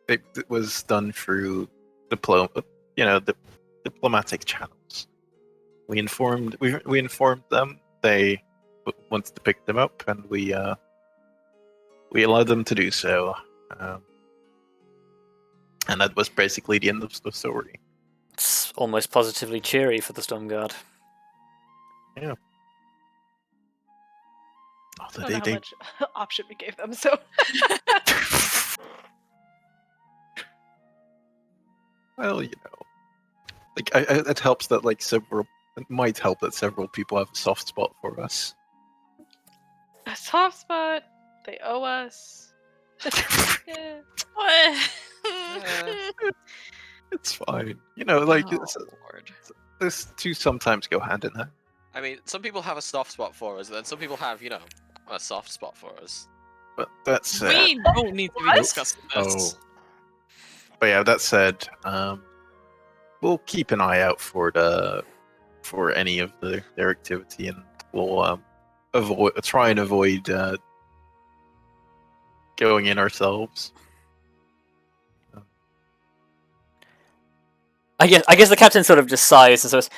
It was done through the diplomatic channels. We informed them they wanted to pick them up, and we allowed them to do so. And that was basically the end of the story. It's almost positively cheery for the Stormguard. Oh, I don't know how much option we gave them, so... Well, it helps that it might help that several people have a soft spot for us. A soft spot. They owe us. Yeah. What? It's fine. Oh, Lord. These two sometimes go hand in hand. I mean, some people have a soft spot for us, and then some people have, a soft spot for us. But that said, We don't need to be What? discussing this. but yeah, that said, we'll keep an eye out for any of their activity, and we'll try and avoid going in ourselves. I guess the captain sort of just sighs and says,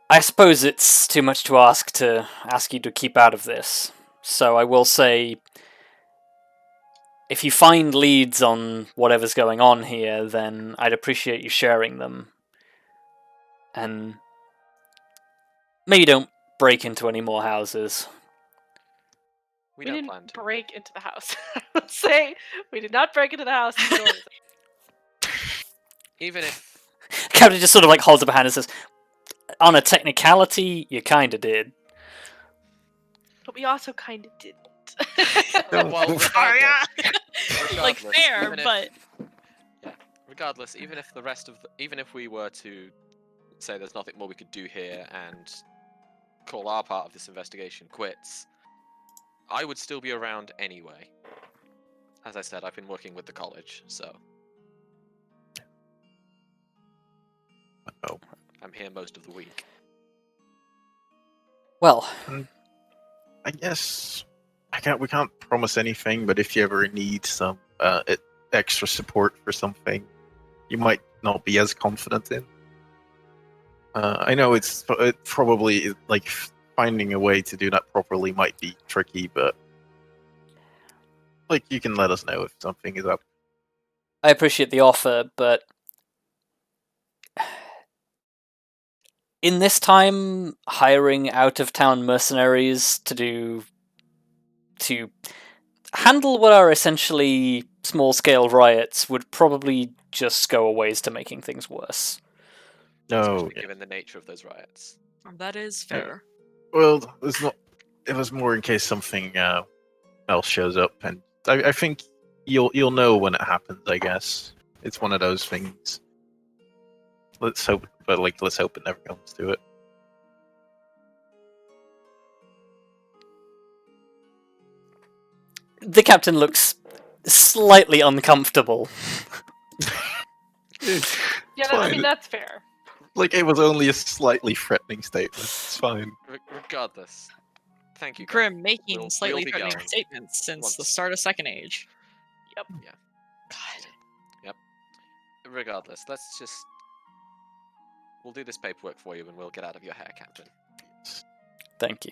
I suppose it's too much to ask you to keep out of this. So I will say, if you find leads on whatever's going on here, then I'd appreciate you sharing them. And maybe don't break into any more houses. We We don't didn't plan to. break into the house. I would say we did not break into the house. The door was Even if Captain just sort of holds up a hand and says, on a technicality, you kinda did. but we also kind of didn't. well, Arya! regardless, Like, fair, even if- but... regardless, even if we were to say there's nothing more we could do here and call our part of this investigation quits, I would still be around anyway. As I said, I've been working with the college, so Oh. I'm here most of the week. Well, I guess we can't promise anything, but if you ever need some extra support for something you might not be as confident in, I know it probably finding a way to do that properly might be tricky, but you can let us know if something is up. I appreciate the offer, but in this time, hiring out-of-town mercenaries to handle what are essentially small-scale riots would probably just go a ways to making things worse. No, Especially given the nature of those riots. That is fair. well, it's not. It was more in case something else shows up, and I think you'll know when it happens. I guess it's one of those things. Let's hope it never comes to it. The captain looks slightly uncomfortable. Yeah, I mean, that's fair. It was only a slightly threatening statement. It's fine. Regardless, thank you. Grim making We'll slightly be threatening going statements since once. the start of Second Age. Yep. Yeah. God. Regardless, we'll do this paperwork for you and we'll get out of your hair, Captain. Thank you.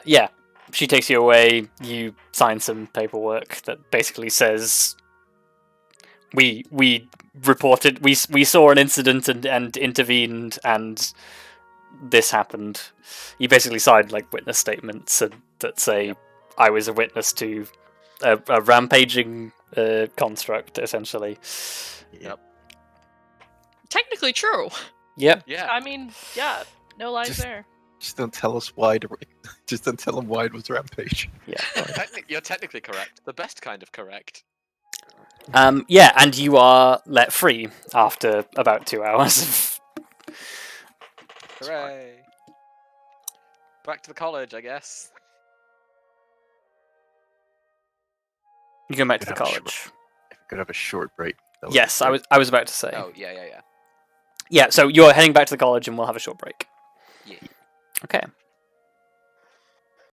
Yeah, she takes you away. You sign some paperwork that basically says we reported, we saw an incident and intervened, and this happened. You basically signed witness statements that say I was a witness to a rampaging construct, essentially. Yep. Technically true. Yep. Yeah. I mean, yeah, no lies Just- there. Just don't tell us why. Just don't tell them why it was rampage. Yeah. You're technically correct. The best kind of correct. Yeah, and you are let free after about 2 hours of... Hooray! Back to the college, I guess. You go back to the Could have a short- college. If we could have a short break. that would be Yes, great. I was about to say. Oh, yeah. Yeah, so you're heading back to the college and we'll have a short break. Yeah. Okay.